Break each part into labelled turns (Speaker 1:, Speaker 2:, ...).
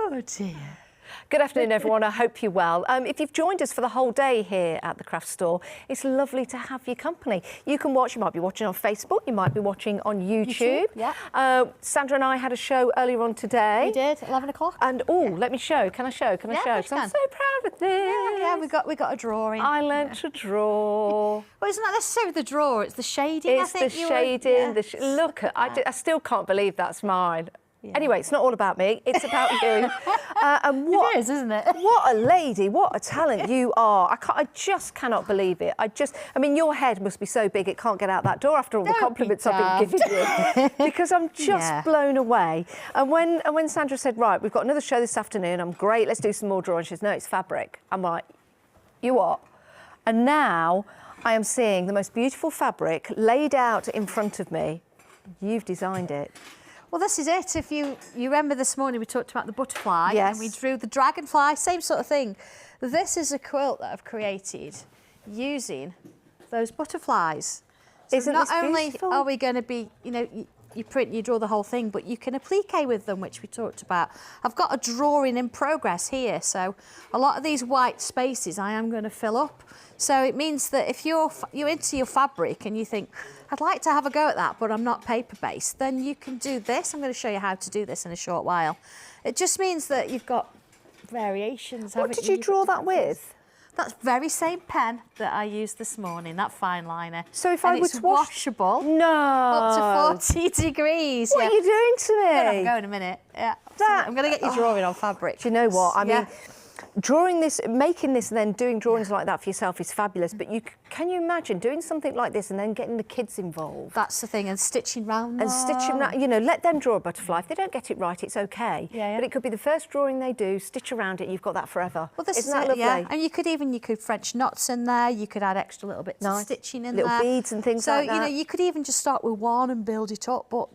Speaker 1: Oh dear.
Speaker 2: Good afternoon, everyone. I hope you're well. If you've joined us for the whole day here at the craft store, it's lovely to have your company. You can watch, you might be watching on Facebook, you might be watching on YouTube.
Speaker 1: Yeah.
Speaker 2: Sandra and I had a show earlier on today.
Speaker 1: We did, 11 o'clock.
Speaker 2: And let me show. Can I show? Can I show? 'Cause I'm so proud of this.
Speaker 1: Yeah, we got a drawing.
Speaker 2: I learnt to draw.
Speaker 1: Well, it's not necessarily the draw, it's the shading.
Speaker 2: It's the shading. Look, I still can't believe that's mine. Yeah. Anyway, it's not all about me, it's about you. And what,
Speaker 1: it is, isn't it?
Speaker 2: What a lady, what a talent you are. I just cannot believe it. I mean, your head must be so big it can't get out that door after all the compliments I've been giving you. Because I'm just blown away. And when Sandra said, right, we've got another show this afternoon, I'm great, let's do some more drawing. She says, no, it's fabric. I'm like, you what? And now I am seeing the most beautiful fabric laid out in front of me. You've designed it.
Speaker 1: Well, this is it. If you remember this morning, we talked about the butterfly.
Speaker 2: Yes.
Speaker 1: And we drew the dragonfly, same sort of thing. This is a quilt that I've created using those butterflies. So
Speaker 2: Isn't
Speaker 1: not
Speaker 2: this
Speaker 1: only
Speaker 2: beautiful?
Speaker 1: are we going to be, you print and you draw the whole thing, but you can applique with them, which we talked about. I've got a drawing in progress here, so a lot of these white spaces I am going to fill up. So it means that if you're into your fabric and you think, I'd like to have a go at that, but I'm not paper-based, then you can do this. I'm going to show you how to do this in a short while. It just means that you've got variations.
Speaker 2: What did you draw that with?
Speaker 1: That very same pen that I used this morning, that fine liner.
Speaker 2: So if I was
Speaker 1: washable,
Speaker 2: no,
Speaker 1: up to 40 degrees.
Speaker 2: What are you doing to me?
Speaker 1: I'm going to go in a minute. Yeah, I'm going to get you drawing on fabric.
Speaker 2: Do you know what? I mean, drawing this, making this and then doing drawings like that for yourself is fabulous, but can you imagine doing something like this and then getting the kids involved?
Speaker 1: That's the thing, and stitching round them.
Speaker 2: And stitching round, let them draw a butterfly. If they don't get it right, it's okay.
Speaker 1: Yeah.
Speaker 2: But it could be the first drawing they do, stitch around it, you've got that forever.
Speaker 1: Well, this
Speaker 2: Isn't that lovely?
Speaker 1: Yeah. And you could French knots in there, you could add extra little bits of stitching in there.
Speaker 2: Little beads and things like that.
Speaker 1: So, you could even just start with one and build it up, but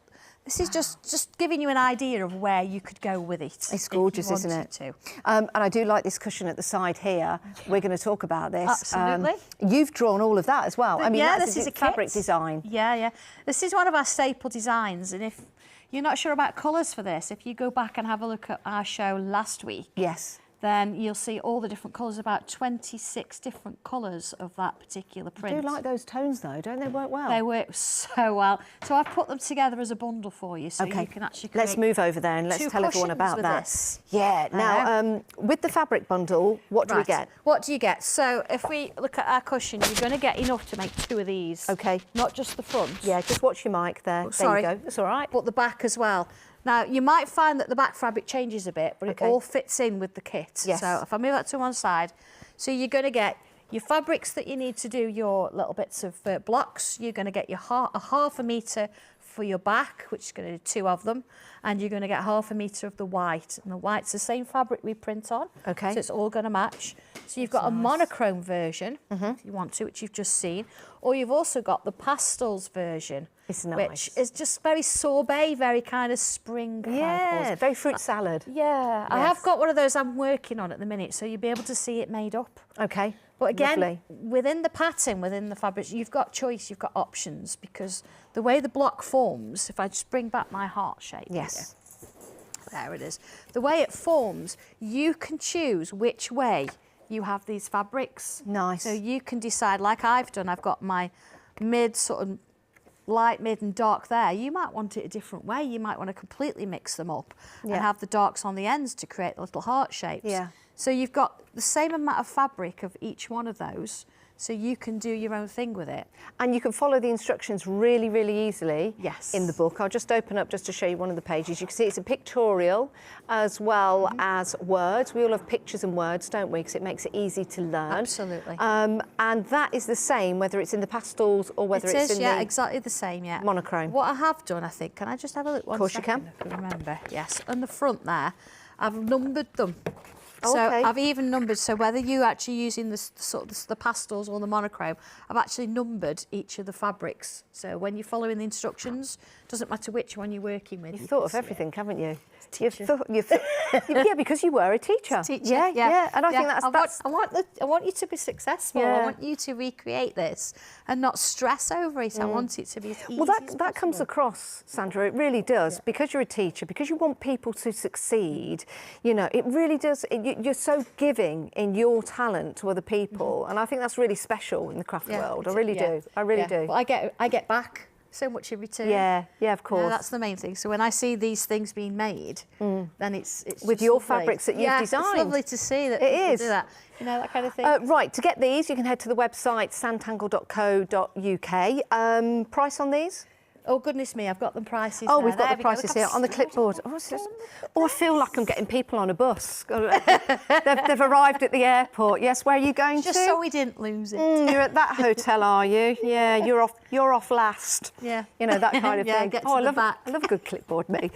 Speaker 1: this is just giving you an idea of where you could go with it.
Speaker 2: It's gorgeous, isn't it? And I do like this cushion at the side here. We're going to talk about this.
Speaker 1: Absolutely.
Speaker 2: You've drawn all of that as well. I mean,
Speaker 1: this is a
Speaker 2: fabric
Speaker 1: kit.
Speaker 2: design.
Speaker 1: Yeah. This is one of our staple designs, and if you're not sure about colours for this, if you go back and have a look at our show last week, then you'll see all the different colours, about 26 different colours of that particular print.
Speaker 2: I do like those tones though, don't they work well?
Speaker 1: They work so well. So I've put them together as a bundle for you, so you can actually create.
Speaker 2: Let's move over there and let's tell everyone about that.
Speaker 1: This.
Speaker 2: Yeah, now with the fabric bundle, what do we get?
Speaker 1: What do you get? So if we look at our cushion, you're going to get enough to make 2 of these.
Speaker 2: Okay.
Speaker 1: Not just the front.
Speaker 2: Yeah, just watch your mic there.
Speaker 1: Sorry.
Speaker 2: There you go. That's all right.
Speaker 1: But the back as well. Now, you might find that the back fabric changes a bit, but it all fits in with the kit.
Speaker 2: Yes.
Speaker 1: So if I move that to one side, so you're going to get your fabrics that you need to do your little bits of blocks. You're going to get your half a metre for your back, which is going to do 2 of them, and you're going to get half a metre of the white. And the white's the same fabric we print on. Okay. So it's all going to match. So you've got a monochrome version, if you want to, which you've just seen, or you've also got the pastels version.
Speaker 2: It's nice.
Speaker 1: Which is just very sorbet, very kind of spring.
Speaker 2: Yeah, very fruit salad.
Speaker 1: Yeah, I have got one of those I'm working on at the minute, so you'll be able to see it made up.
Speaker 2: Okay.
Speaker 1: But again,
Speaker 2: lovely.
Speaker 1: Within the pattern, within the fabrics, you've got choice, you've got options, because the way the block forms, if I just bring back my heart shape.
Speaker 2: Yes.
Speaker 1: Here, there it is. The way it forms, you can choose which way you have these fabrics.
Speaker 2: Nice.
Speaker 1: So you can decide, like I've done, I've got my sort of light, mid and dark there. You might want it a different way. You might want to completely mix them up and have the darks on the ends to create little heart shapes. Yeah. So you've got the same amount of fabric of each one of those, so you can do your own thing with it. And you can follow the instructions really, really easily in the book. I'll just open up just to show you one of the pages. You can see it's a pictorial as well as words. We all have pictures and words, don't we? Because it makes it easy to learn. Absolutely. And that is the same, whether it's in the pastels or whether it's in the exactly the same, monochrome. What I have done, I think, can I just have a look? Of course you can. Remember, yes. On the front there, I've numbered them. So
Speaker 2: Okay.
Speaker 1: I've even numbered, so whether you're actually using the pastels or the monochrome, I've actually numbered each of the fabrics. So when you're following the instructions, doesn't matter which one you're working with.
Speaker 2: You've thought of everything, haven't you?
Speaker 1: Teacher.
Speaker 2: Yeah, because you were a teacher. Yeah. And I think that's...
Speaker 1: I want you to be successful.
Speaker 2: Yeah.
Speaker 1: I want you to recreate this and not stress over it. I want it to be as easy
Speaker 2: Well,
Speaker 1: as
Speaker 2: that comes
Speaker 1: possible.
Speaker 2: across, Sandra, it really does. Because you're a teacher, because you want people to succeed, you know, it really does. You're so giving in your talent to other people. And I think that's really special in the craft world. I really do. I really do.
Speaker 1: Well, I get back so much in return.
Speaker 2: Yeah, of course.
Speaker 1: No, that's the main thing. So when I see these things being made, then it's
Speaker 2: with
Speaker 1: just
Speaker 2: your
Speaker 1: lovely.
Speaker 2: fabrics that you've designed.
Speaker 1: It's lovely to see that
Speaker 2: It
Speaker 1: people
Speaker 2: is.
Speaker 1: do that. You know, that kind of thing.
Speaker 2: Right, to get these, you can head to the website sanntangle.co.uk. Price on these?
Speaker 1: Oh, goodness me, I've got the prices
Speaker 2: Oh,
Speaker 1: there.
Speaker 2: we've got
Speaker 1: There
Speaker 2: the
Speaker 1: we go.
Speaker 2: prices
Speaker 1: Look,
Speaker 2: here
Speaker 1: I've
Speaker 2: on the clipboard. I feel like I'm getting people on a bus. They've arrived at the airport. Yes, where are you going
Speaker 1: Just
Speaker 2: to?
Speaker 1: so we didn't lose it.
Speaker 2: You're at that hotel, are you? Yeah, you're off last.
Speaker 1: Yeah.
Speaker 2: You know, that kind of
Speaker 1: Yeah,
Speaker 2: thing.
Speaker 1: get to
Speaker 2: I
Speaker 1: the
Speaker 2: love
Speaker 1: back.
Speaker 2: I love a good clipboard, me.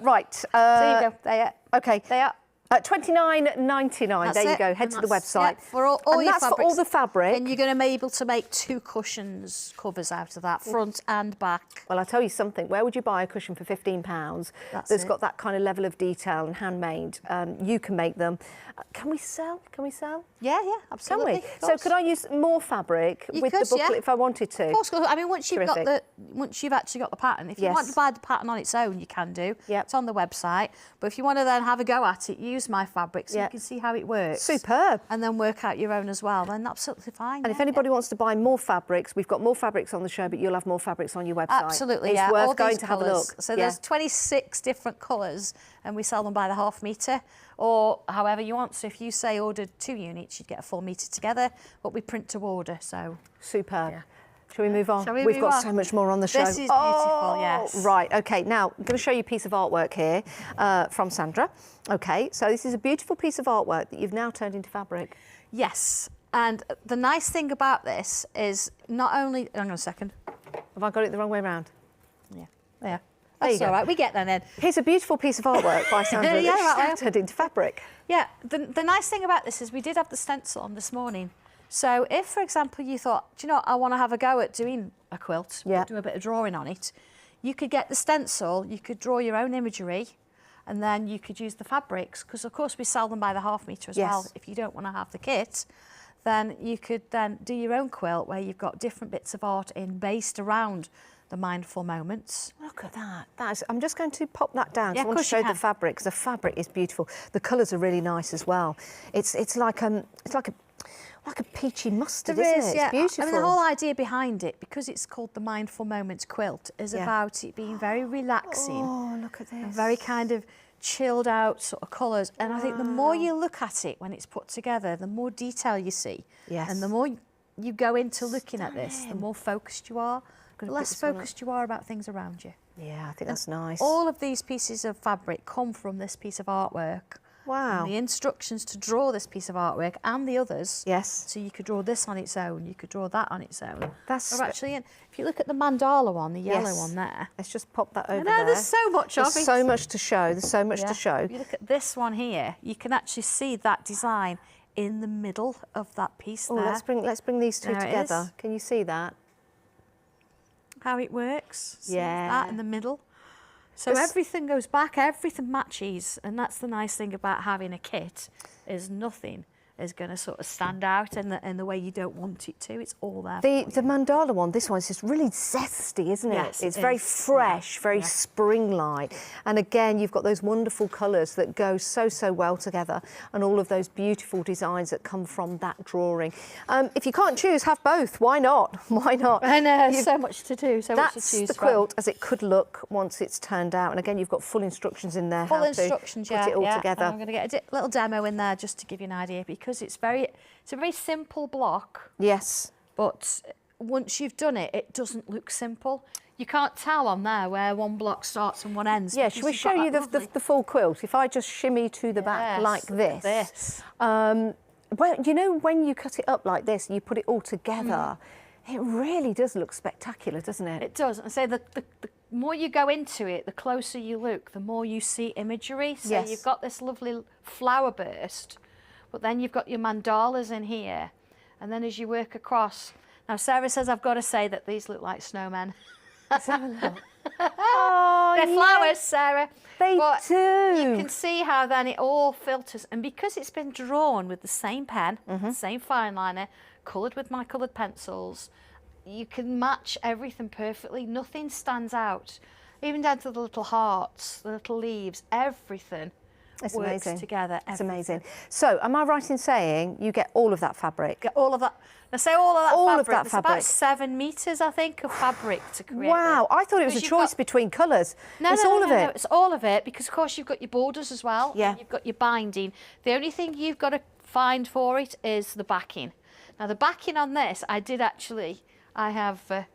Speaker 2: Right.
Speaker 1: There you go. There.
Speaker 2: Okay.
Speaker 1: They are.
Speaker 2: $29.99. There you go. Head
Speaker 1: And
Speaker 2: to the
Speaker 1: that's-
Speaker 2: website.
Speaker 1: yeah, for all
Speaker 2: and
Speaker 1: your
Speaker 2: that's for all
Speaker 1: fabrics.
Speaker 2: the fabric.
Speaker 1: And you're going to be able to make 2 cushions covers out of that, front and back.
Speaker 2: Well, I'll tell you something. Where would you buy a cushion for £15 that's got that kind of level of detail and handmade? You can make them. Can we sell?
Speaker 1: Yeah, absolutely.
Speaker 2: Can we? So could I use more fabric with the booklet if I wanted to?
Speaker 1: Of course. I mean, once you've
Speaker 2: Terrific.
Speaker 1: once you've actually got the pattern, if you want to buy the pattern on its own, you can do.
Speaker 2: Yep.
Speaker 1: It's on the website. But if you want to then have a go at it, use my fabric so you can see how it works.
Speaker 2: Superb.
Speaker 1: And then work out your own as well. Then absolutely fine.
Speaker 2: And if anybody wants to buy more fabrics, we've got more fabrics on the show, but you'll have more fabrics on your website.
Speaker 1: Absolutely,
Speaker 2: It's worth
Speaker 1: all
Speaker 2: going
Speaker 1: these
Speaker 2: to have a
Speaker 1: colours.
Speaker 2: look.
Speaker 1: So there's 26 different colours, and we sell them by the half metre, or however you want. So if you say ordered 2 units, you'd get a full metre together, but we print to order. So
Speaker 2: Superb. Shall we move on?
Speaker 1: Shall we
Speaker 2: We've
Speaker 1: move
Speaker 2: got
Speaker 1: on?
Speaker 2: so much more on the show.
Speaker 1: This is beautiful, yes.
Speaker 2: Right, okay. Now, I'm going to show you a piece of artwork here from Sandra. Okay, so this is a beautiful piece of artwork that you've now turned into fabric.
Speaker 1: Yes, and the nice thing about this is not only... Hang on a second.
Speaker 2: Have I got it the wrong way around?
Speaker 1: Yeah,
Speaker 2: There you
Speaker 1: that's
Speaker 2: go.
Speaker 1: all right. We get there then.
Speaker 2: Here's a beautiful piece of artwork by Sandra
Speaker 1: Yeah,
Speaker 2: that's
Speaker 1: right,
Speaker 2: now turned into fabric.
Speaker 1: Yeah, the nice thing about this is we did have the stencil on this morning. So if, for example, you thought, do you know what, I want to have a go at doing a quilt, do a bit of drawing on it, you could get the stencil, you could draw your own imagery, and then you could use the fabrics, because of course we sell them by the half metre as well. If you don't want to have the kit, then you could then do your own quilt where you've got different bits of art in based around the mindful moments.
Speaker 2: Look at that. I'm just going to pop that down.
Speaker 1: Yeah,
Speaker 2: I want to show the fabric, because the fabric is beautiful. The colours are really nice as well. It's like a peachy mustard, isn't it? It's beautiful.
Speaker 1: I mean, the whole idea behind it, because it's called the Mindful Moments quilt, is about it being very relaxing.
Speaker 2: Oh, look at this.
Speaker 1: And very kind of chilled out sort of colours. And I think the more you look at it when it's put together, the more detail you see.
Speaker 2: Yes.
Speaker 1: And the more you go into looking at this, the more focused you are, the less focused you are about things around you.
Speaker 2: Yeah, I think that's nice.
Speaker 1: All of these pieces of fabric come from this piece of artwork.
Speaker 2: Wow.
Speaker 1: And the instructions to draw this piece of artwork and the others.
Speaker 2: Yes.
Speaker 1: So you could draw this on its own, you could draw that on its own.
Speaker 2: That's
Speaker 1: actually, if you look at the mandala one, the yellow one there.
Speaker 2: Let's just pop that over
Speaker 1: I know,
Speaker 2: there.
Speaker 1: there's so much of it.
Speaker 2: There's so much to show. There's so much to show.
Speaker 1: If you look at this one here, you can actually see that design in the middle of that piece there.
Speaker 2: Let's bring these two
Speaker 1: There it
Speaker 2: together.
Speaker 1: is.
Speaker 2: Can you see that?
Speaker 1: How it works. See
Speaker 2: Yeah.
Speaker 1: that in the middle. So everything goes back, everything matches, and that's the nice thing about having a kit, is nothing is going to sort of stand out in the way you don't want it to. It's all there.
Speaker 2: The mandala one, this one's just really zesty, isn't it?
Speaker 1: Yes,
Speaker 2: it's
Speaker 1: it
Speaker 2: very
Speaker 1: is.
Speaker 2: fresh, very spring-like. And again, you've got those wonderful colours that go so well together, and all of those beautiful designs that come from that drawing. If you can't choose, have both. Why not? Why not?
Speaker 1: I know, so much to do, so much to choose from.
Speaker 2: That's the quilt as it could look once it's turned out. And again, you've got full instructions in there how to put it all together.
Speaker 1: I'm going to get a little demo in there just to give you an idea, because it's a very simple block.
Speaker 2: Yes.
Speaker 1: But once you've done it, it doesn't look simple. You can't tell on there where one block starts and one ends.
Speaker 2: Yeah, shall we show you the full quilt? If I just shimmy to the back like this. Well, you know, when you cut it up like this and you put it all together, it really does look spectacular, doesn't it?
Speaker 1: It does. And so the more you go into it, the closer you look, the more you see imagery. So you've got this lovely flower burst, but then you've got your mandalas in here, and then as you work across. Now Sarah says I've got to say that these look like snowmen.
Speaker 2: Let's have a look. Oh,
Speaker 1: they're flowers, Sarah.
Speaker 2: They do.
Speaker 1: You can see how then it all filters, and because it's been drawn with the same pen, same fine liner, coloured with my coloured pencils, you can match everything perfectly. Nothing stands out, even down to the little hearts, the little leaves, everything.
Speaker 2: It's
Speaker 1: works
Speaker 2: amazing.
Speaker 1: together.
Speaker 2: It's amazing. So, am I right in saying you get all of that fabric?
Speaker 1: Get all of that. Now say all of that
Speaker 2: all
Speaker 1: fabric.
Speaker 2: Of that
Speaker 1: It's
Speaker 2: fabric.
Speaker 1: about 7 metres, I think, of fabric to create.
Speaker 2: Wow,
Speaker 1: this.
Speaker 2: I thought it was a choice between colours.
Speaker 1: No,
Speaker 2: it's
Speaker 1: no,
Speaker 2: all
Speaker 1: no,
Speaker 2: of it.
Speaker 1: No, it's all of it, because of course you've got your borders as well.
Speaker 2: Yeah.
Speaker 1: And you've got your binding. The only thing you've got to find for it is the backing. Now the backing on this, I have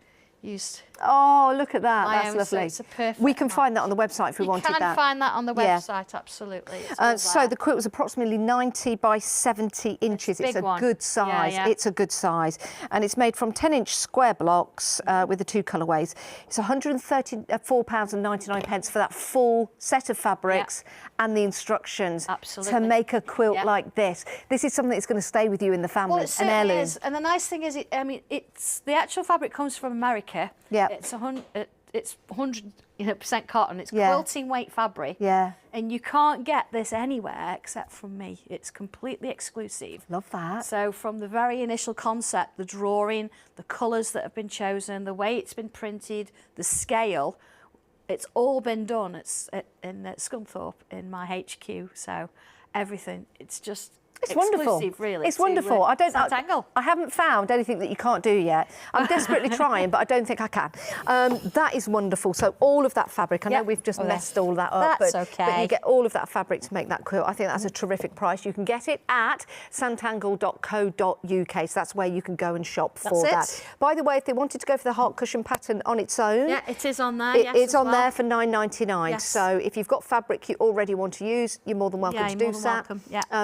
Speaker 1: used.
Speaker 2: Oh, look at that.
Speaker 1: My
Speaker 2: That's
Speaker 1: own,
Speaker 2: lovely.
Speaker 1: so it's a perfect
Speaker 2: we can find that on the website if we wanted that.
Speaker 1: You can find that on the website, absolutely.
Speaker 2: So the quilt was approximately 90 by 70 inches. It's a good size.
Speaker 1: Yeah.
Speaker 2: It's a good size. And it's made from 10-inch square blocks with the 2 colourways. It's £134.99 for that full set of fabrics and the instructions to make a quilt like this. This is something that's going to stay with you in the family.
Speaker 1: Well, it certainly is. And the nice thing is, it's the actual fabric comes from America.
Speaker 2: Yeah.
Speaker 1: It's 100% cotton. It's quilting weight fabric.
Speaker 2: Yeah.
Speaker 1: And you can't get this anywhere except from me. It's completely exclusive.
Speaker 2: Love that.
Speaker 1: So from the very initial concept, the drawing, the colours that have been chosen, the way it's been printed, the scale, it's all been done. It's in Scunthorpe in my HQ. So everything, it's just.
Speaker 2: It's wonderful.
Speaker 1: Really.
Speaker 2: It's wonderful.
Speaker 1: Sanntangle.
Speaker 2: I haven't found anything that you can't do yet. I'm desperately trying, but I don't think I can. That is wonderful. So all of that fabric, I know we've just messed all that up,
Speaker 1: but
Speaker 2: you get all of that fabric to make that quilt. I think that's a terrific price. You can get it at sanntangle.co.uk. So that's where you can go and shop for that. By the way, if they wanted to go for the heart cushion pattern on its own,
Speaker 1: it is on there.
Speaker 2: It's on there for £9.99. Yes. So if you've got fabric you already want to use, you're more than welcome to do that.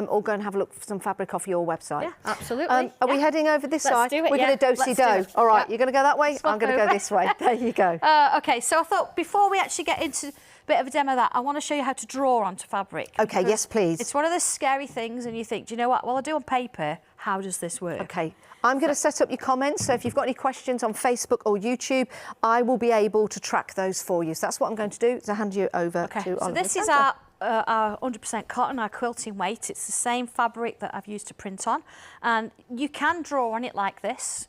Speaker 2: Or go and have a look for some fabric off your website.
Speaker 1: Yeah, absolutely.
Speaker 2: Are we heading over this side?
Speaker 1: Do it,
Speaker 2: We're going to do-si-do. All right, you're going to go that way? I'm going to go this way. There you go.
Speaker 1: Okay, so I thought before we actually get into a bit of a demo of that, I want to show you how to draw onto fabric.
Speaker 2: Okay, yes, please.
Speaker 1: It's one of the scary things, and you think, do you know what? Well, I do on paper. How does this work?
Speaker 2: Okay, I'm going to set up your comments, so if you've got any questions on Facebook or YouTube, I will be able to track those for you. So that's what I'm going to do, to hand you over to Oliver.
Speaker 1: So this is our 100% cotton, our quilting weight. It's the same fabric that I've used to print on, and you can draw on it like this,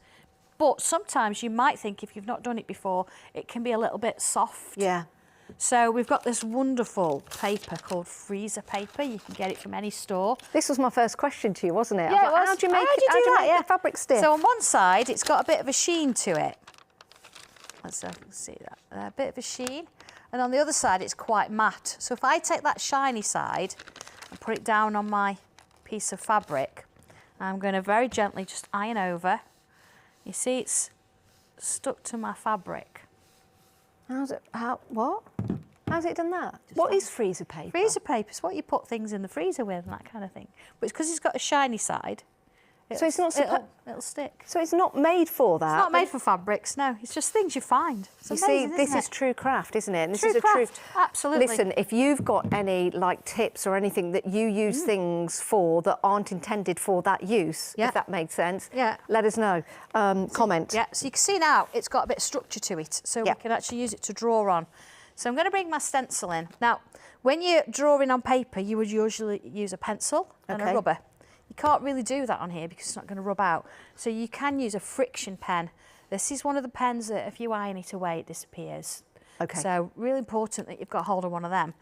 Speaker 1: but sometimes you might think, if you've not done it before, it can be a little bit soft.
Speaker 2: Yeah.
Speaker 1: So we've got this wonderful paper called freezer paper. You can get it from any store.
Speaker 2: This was my first question to you, wasn't it?
Speaker 1: Yeah, it was.
Speaker 2: How do you make the fabric stiff?
Speaker 1: So on one side, it's got a bit of a sheen to it. Let's see that. A bit of a sheen. And on the other side, it's quite matte. So if I take that shiny side and put it down on my piece of fabric, I'm going to very gently just iron over. You see, it's stuck to my fabric.
Speaker 2: How's it done that? What is freezer paper?
Speaker 1: Freezer paper is what you put things in the freezer with and that kind of thing. But it's because it's got a shiny side.
Speaker 2: So it's not
Speaker 1: it'll stick.
Speaker 2: So it's not made for that.
Speaker 1: It's not made for fabrics, no. It's just things you find.
Speaker 2: You see, this is true craft, isn't it? And this is a
Speaker 1: craft, absolutely.
Speaker 2: Listen, if you've got any tips or anything that you use things for that aren't intended for that use, if that makes sense, let us know. Comment.
Speaker 1: Yeah. So you can see now it's got a bit of structure to it, so we can actually use it to draw on. So I'm going to bring my stencil in. Now, when you're drawing on paper, you would usually use a pencil and a rubber. You can't really do that on here because it's not going to rub out. So you can use a friction pen. This is one of the pens that if you iron it away, it disappears. Okay. So really important that you've got hold of one of them.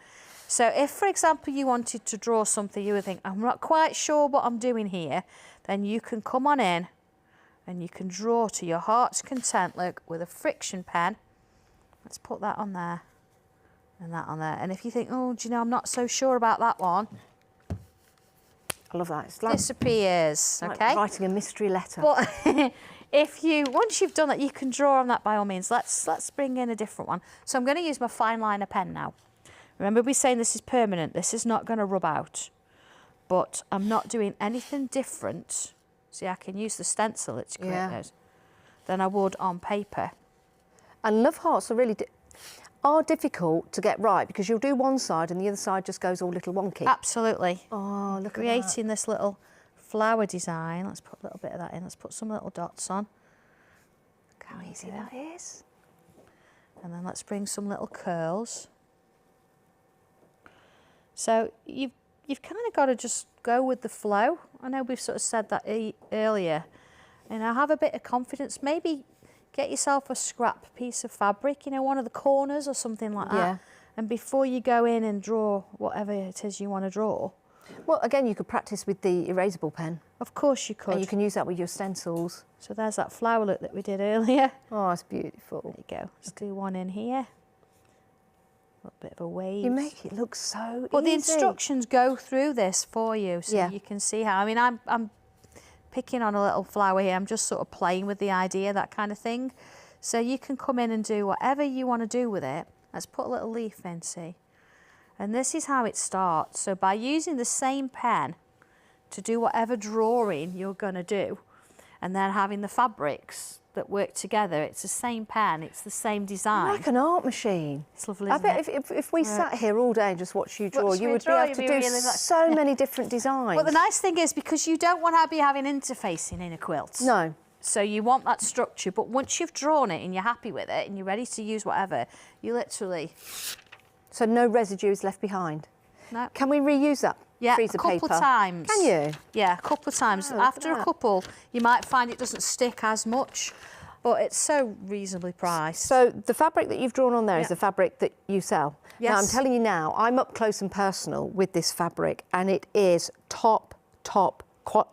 Speaker 1: So if, for example, you wanted to draw something, you would think, I'm not quite sure what I'm doing here, then you can come on in and you can draw to your heart's content, look, with a friction pen. Let's put that on there and that on there. And if you think, oh, do you know, I'm not so sure about that one,
Speaker 2: I love that. It's like
Speaker 1: disappears, okay?
Speaker 2: Like writing a mystery letter.
Speaker 1: But once you've done that, you can draw on that by all means. Let's bring in a different one. So I'm going to use my fine liner pen now. Remember, we're saying this is permanent. This is not going to rub out. But I'm not doing anything different. See, I can use the stencil to create those than I would on paper.
Speaker 2: And love hearts are difficult to get right because you'll do one side and the other side just goes all little wonky.
Speaker 1: Absolutely.
Speaker 2: Oh, look at that.
Speaker 1: Creating this little flower design. Let's put a little bit of that in. Let's put some little dots on.
Speaker 2: Look how easy that is.
Speaker 1: And then let's bring some little curls. So you've kind of got to just go with the flow. I know we've sort of said that earlier. And I have a bit of confidence. Maybe get yourself a scrap piece of fabric, you know, one of the corners or something like that.
Speaker 2: Yeah.
Speaker 1: And before you go in and draw whatever it is you want to draw.
Speaker 2: Well, again, you could practice with the erasable pen.
Speaker 1: Of course you could.
Speaker 2: And you can use that with your stencils.
Speaker 1: So there's that flower look that we did earlier.
Speaker 2: Oh, it's beautiful.
Speaker 1: There you go. Let's do one in here. A little bit of a wave.
Speaker 2: You make it look so easy.
Speaker 1: But the instructions go through this for you, so you can see how. I mean, I'm picking on a little flower here. I'm just sort of playing with the idea, that kind of thing. So you can come in and do whatever you want to do with it. Let's put a little leaf in, see. And this is how it starts. So by using the same pen to do whatever drawing you're going to do, and then having the fabrics that work together, it's the same pen, it's the same design.
Speaker 2: Like an art machine.
Speaker 1: It's lovely,
Speaker 2: I
Speaker 1: isn't
Speaker 2: bet
Speaker 1: it?
Speaker 2: if we sat here all day and just watched you draw, you would be able to do
Speaker 1: really
Speaker 2: so many different designs.
Speaker 1: Well, the nice thing is, because you don't want to be having interfacing in a quilt.
Speaker 2: No.
Speaker 1: So you want that structure, but once you've drawn it and you're happy with it and you're ready to use whatever, you literally...
Speaker 2: So no residue is left behind?
Speaker 1: No.
Speaker 2: Can we reuse that freezer paper?
Speaker 1: Yeah, a couple of times.
Speaker 2: Can you?
Speaker 1: Yeah, a couple of times.
Speaker 2: Oh,
Speaker 1: After a couple, you might find it doesn't stick as much, but it's so reasonably priced.
Speaker 2: So the fabric that you've drawn on there is the fabric that you sell?
Speaker 1: Yes.
Speaker 2: Now, I'm telling you now, I'm up close and personal with this fabric, and it is top.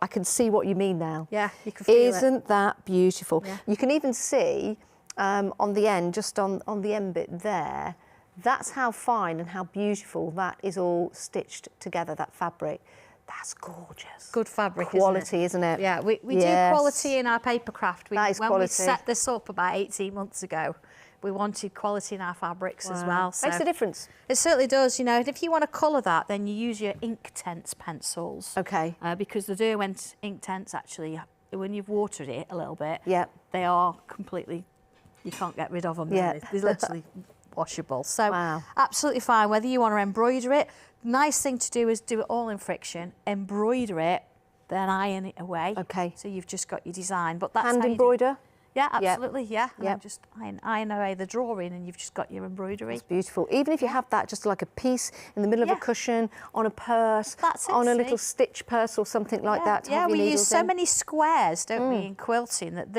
Speaker 2: I can see what you mean now.
Speaker 1: Yeah, you can feel it.
Speaker 2: Isn't that beautiful?
Speaker 1: Yeah.
Speaker 2: You can even see on the end, just on the end bit there, that's how fine and how beautiful that is all stitched together, that fabric. That's gorgeous.
Speaker 1: Good fabric,
Speaker 2: quality, isn't it?
Speaker 1: Yeah, we do quality in our paper craft.
Speaker 2: That is
Speaker 1: when
Speaker 2: quality.
Speaker 1: we set this up about 18 months ago, we wanted quality in our fabrics as well. So
Speaker 2: makes a difference.
Speaker 1: It certainly does, you know. And if you want to colour that, then you use your Inktense pencils.
Speaker 2: Okay.
Speaker 1: Because the Derwent Inktense, actually, when you've watered it a little bit, they are completely, you can't get rid of them.
Speaker 2: Yeah.
Speaker 1: They're literally washable. So
Speaker 2: wow.
Speaker 1: Absolutely fine, whether you want to embroider it. Nice thing to do is do it all in friction, embroider it, then iron it away.
Speaker 2: Okay.
Speaker 1: So you've just got your design. But that's
Speaker 2: hand
Speaker 1: how you
Speaker 2: embroider?
Speaker 1: Yeah, absolutely, yeah. And
Speaker 2: Yep.
Speaker 1: then just iron away the drawing and you've just got your embroidery.
Speaker 2: It's beautiful. Even if you have that just like a piece in the middle of a cushion, on a purse,
Speaker 1: That's it,
Speaker 2: on a
Speaker 1: see?
Speaker 2: little stitch purse or something like that to have your
Speaker 1: we use
Speaker 2: needles
Speaker 1: so
Speaker 2: in.
Speaker 1: many squares, don't we, in quilting, that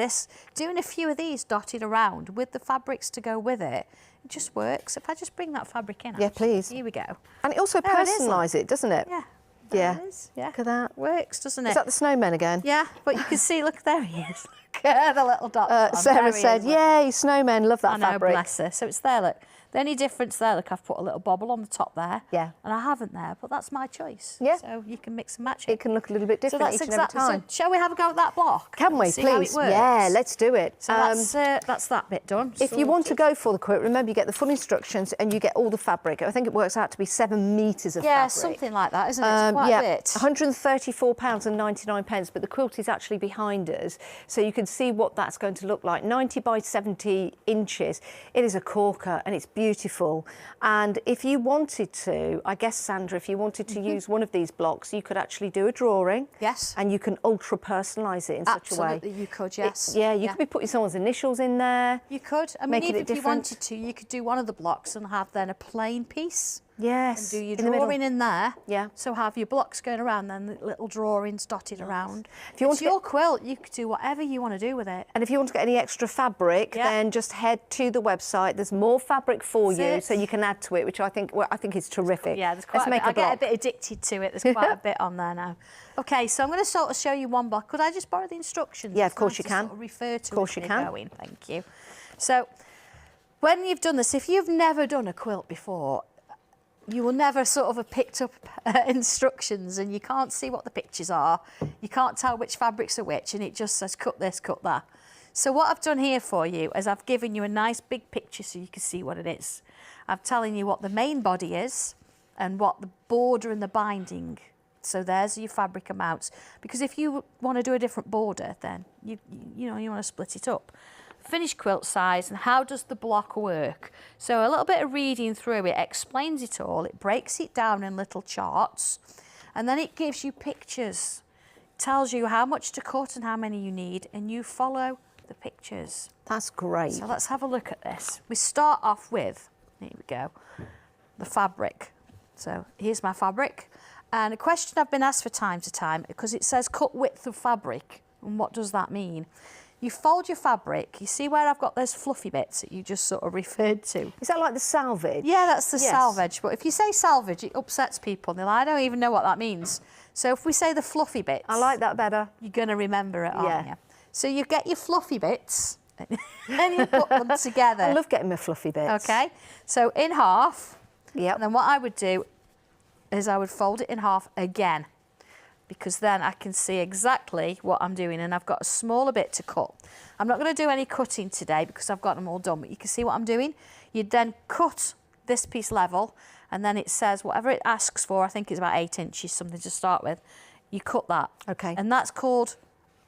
Speaker 1: doing a few of these dotted around with the fabrics to go with it, it just works. If I just bring that fabric in,
Speaker 2: please.
Speaker 1: Here we go.
Speaker 2: And it also personalises it, doesn't it?
Speaker 1: Yeah.
Speaker 2: Yeah.
Speaker 1: There it is. Yeah.
Speaker 2: Look at that.
Speaker 1: Works, doesn't it?
Speaker 2: Is that the snowman again?
Speaker 1: Yeah, but you can see, look, there he is. Look at the little dots.
Speaker 2: Sarah said, yay, snowman, love that fabric.
Speaker 1: Bless her. So it's there, look. The only difference there, look, I've put a little bobble on the top there.
Speaker 2: Yeah.
Speaker 1: And I haven't there, but that's my choice.
Speaker 2: Yeah.
Speaker 1: So you can mix and match it.
Speaker 2: It can look a little bit different
Speaker 1: so that's
Speaker 2: each and every time.
Speaker 1: So shall we have a go at that block?
Speaker 2: Can we,
Speaker 1: see
Speaker 2: please?
Speaker 1: How it works?
Speaker 2: Yeah, let's do it.
Speaker 1: So that's that bit done.
Speaker 2: If you want to go for the quilt, remember you get the full instructions and you get all the fabric. I think it works out to be 7 metres of fabric.
Speaker 1: Yeah, something like that, isn't it? It's quite a bit.
Speaker 2: £134.99, but the quilt is actually behind us, so you can see what that's going to look like. 90 by 70 inches. It is a corker and it's beautiful. And if you wanted to, I guess, Sandra, if you wanted to use one of these blocks, you could actually do a drawing.
Speaker 1: Yes.
Speaker 2: And you can ultra personalise it in such a way.
Speaker 1: Absolutely, you could, yes.
Speaker 2: You could be putting someone's initials in there.
Speaker 1: You could. I mean,
Speaker 2: making
Speaker 1: even
Speaker 2: it
Speaker 1: if you
Speaker 2: different.
Speaker 1: wanted to, you could do one of the blocks and have then a plain piece.
Speaker 2: Yes.
Speaker 1: And do your
Speaker 2: in the middle.
Speaker 1: drawing in there.
Speaker 2: Yeah.
Speaker 1: So have your blocks going around, then the little drawings dotted around.
Speaker 2: If you want
Speaker 1: it's your quilt, you could do whatever you want to do with it.
Speaker 2: And if you want to get any extra fabric, then just head to the website. There's more fabric for you, so you can add to it, which I think is terrific.
Speaker 1: Yeah, there's quite a bit. I get a bit addicted to it. There's quite a bit on there now. Okay, so I'm going to sort of show you one block. Could I just borrow the instructions?
Speaker 2: Yeah, of course you can.
Speaker 1: Sort of refer to
Speaker 2: of course you can.
Speaker 1: Going. Thank you. So when you've done this, if you've never done a quilt before, you will never sort of have picked up instructions and you can't see what the pictures are. You can't tell which fabrics are which, and it just says cut this, cut that. So what I've done here for you is I've given you a nice big picture so you can see what it is. I'm telling you what the main body is and what the border and the binding. So there's your fabric amounts. Because if you want to do a different border, then you want to split it up. Finished quilt size and how does the block work. So a little bit of reading through it explains it all. It breaks it down in little charts and then it gives you pictures tells you how much to cut and how many you need, and you follow the pictures.
Speaker 2: That's great.
Speaker 1: So let's have a look at this. We start off with, here we go, the fabric. So here's my fabric. And a question I've been asked from time to time, because it says cut width of fabric, and what does that mean? You fold your fabric, you see where I've got those fluffy bits that you just sort of referred to?
Speaker 2: Is that like the salvage?
Speaker 1: Yeah, that's the salvage. But if you say salvage, it upsets people. They're like, I don't even know what that means. So if we say the fluffy bits...
Speaker 2: I like that better.
Speaker 1: You're going to remember it, aren't you? So you get your fluffy bits and you put them together.
Speaker 2: I love getting my fluffy bits.
Speaker 1: Okay, so in half.
Speaker 2: Yep.
Speaker 1: And then what I would do is I would fold it in half again, because then I can see exactly what I'm doing, and I've got a smaller bit to cut. I'm not going to do any cutting today because I've got them all done, but you can see what I'm doing. You'd then cut this piece level, and then it says whatever it asks for, I think it's about 8 inches, something to start with. You cut that.
Speaker 2: Okay.
Speaker 1: And that's called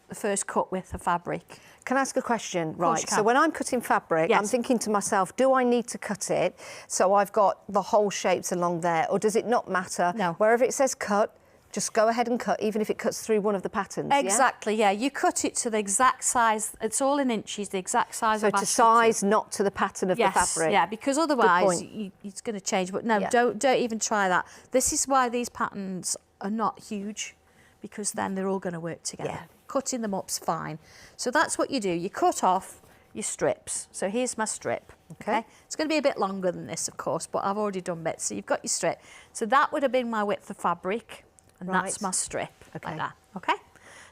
Speaker 1: the first cut width of fabric.
Speaker 2: Can I ask a question?
Speaker 1: Right,
Speaker 2: so when I'm cutting fabric,
Speaker 1: yes.
Speaker 2: I'm thinking to myself, do I need to cut it so I've got the whole shapes along there, or does it not matter?
Speaker 1: No.
Speaker 2: Wherever it says cut, just go ahead and cut, even if it cuts through one of the patterns.
Speaker 1: Exactly, yeah. You cut it to the exact size. It's all in inches, the exact size of
Speaker 2: to size, not to the pattern of the fabric.
Speaker 1: Yeah, because otherwise it's going to change. But no, don't even try that. This is why these patterns are not huge, because then they're all going to work together.
Speaker 2: Yeah.
Speaker 1: Cutting them up's fine. So that's what you do. You cut off your strips. So here's my strip. Okay. It's going to be a bit longer than this, of course, but I've already done bits. So you've got your strip. So that would have been my width of fabric, and that's my strip. Like that. Okay.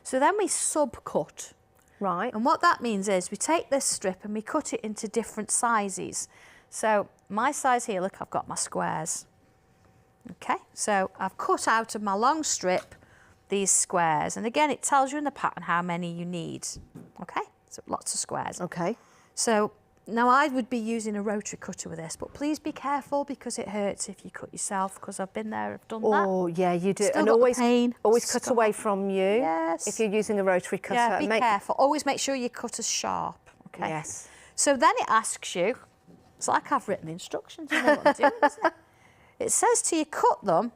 Speaker 1: So then we subcut.
Speaker 2: Right.
Speaker 1: And what that means is we take this strip and we cut it into different sizes. So my size here, look, I've got my squares. Okay. So I've cut out of my long strip these squares, and again it tells you in the pattern how many you need. Okay, so lots of squares.
Speaker 2: Okay.
Speaker 1: So now I would be using a rotary cutter with this, but please be careful because it hurts if you cut yourself, because I've been there, I've done that.
Speaker 2: Oh yeah, you do.
Speaker 1: Still
Speaker 2: and
Speaker 1: got
Speaker 2: always
Speaker 1: the pain.
Speaker 2: always cut away from you.
Speaker 1: Yes.
Speaker 2: If you're using a rotary cutter.
Speaker 1: Yeah, be careful. Always make sure your cutter's sharp. Okay.
Speaker 2: Yes.
Speaker 1: So then it asks you, it's like I've written instructions, you know what I'm doing, isn't it? It says to you, cut them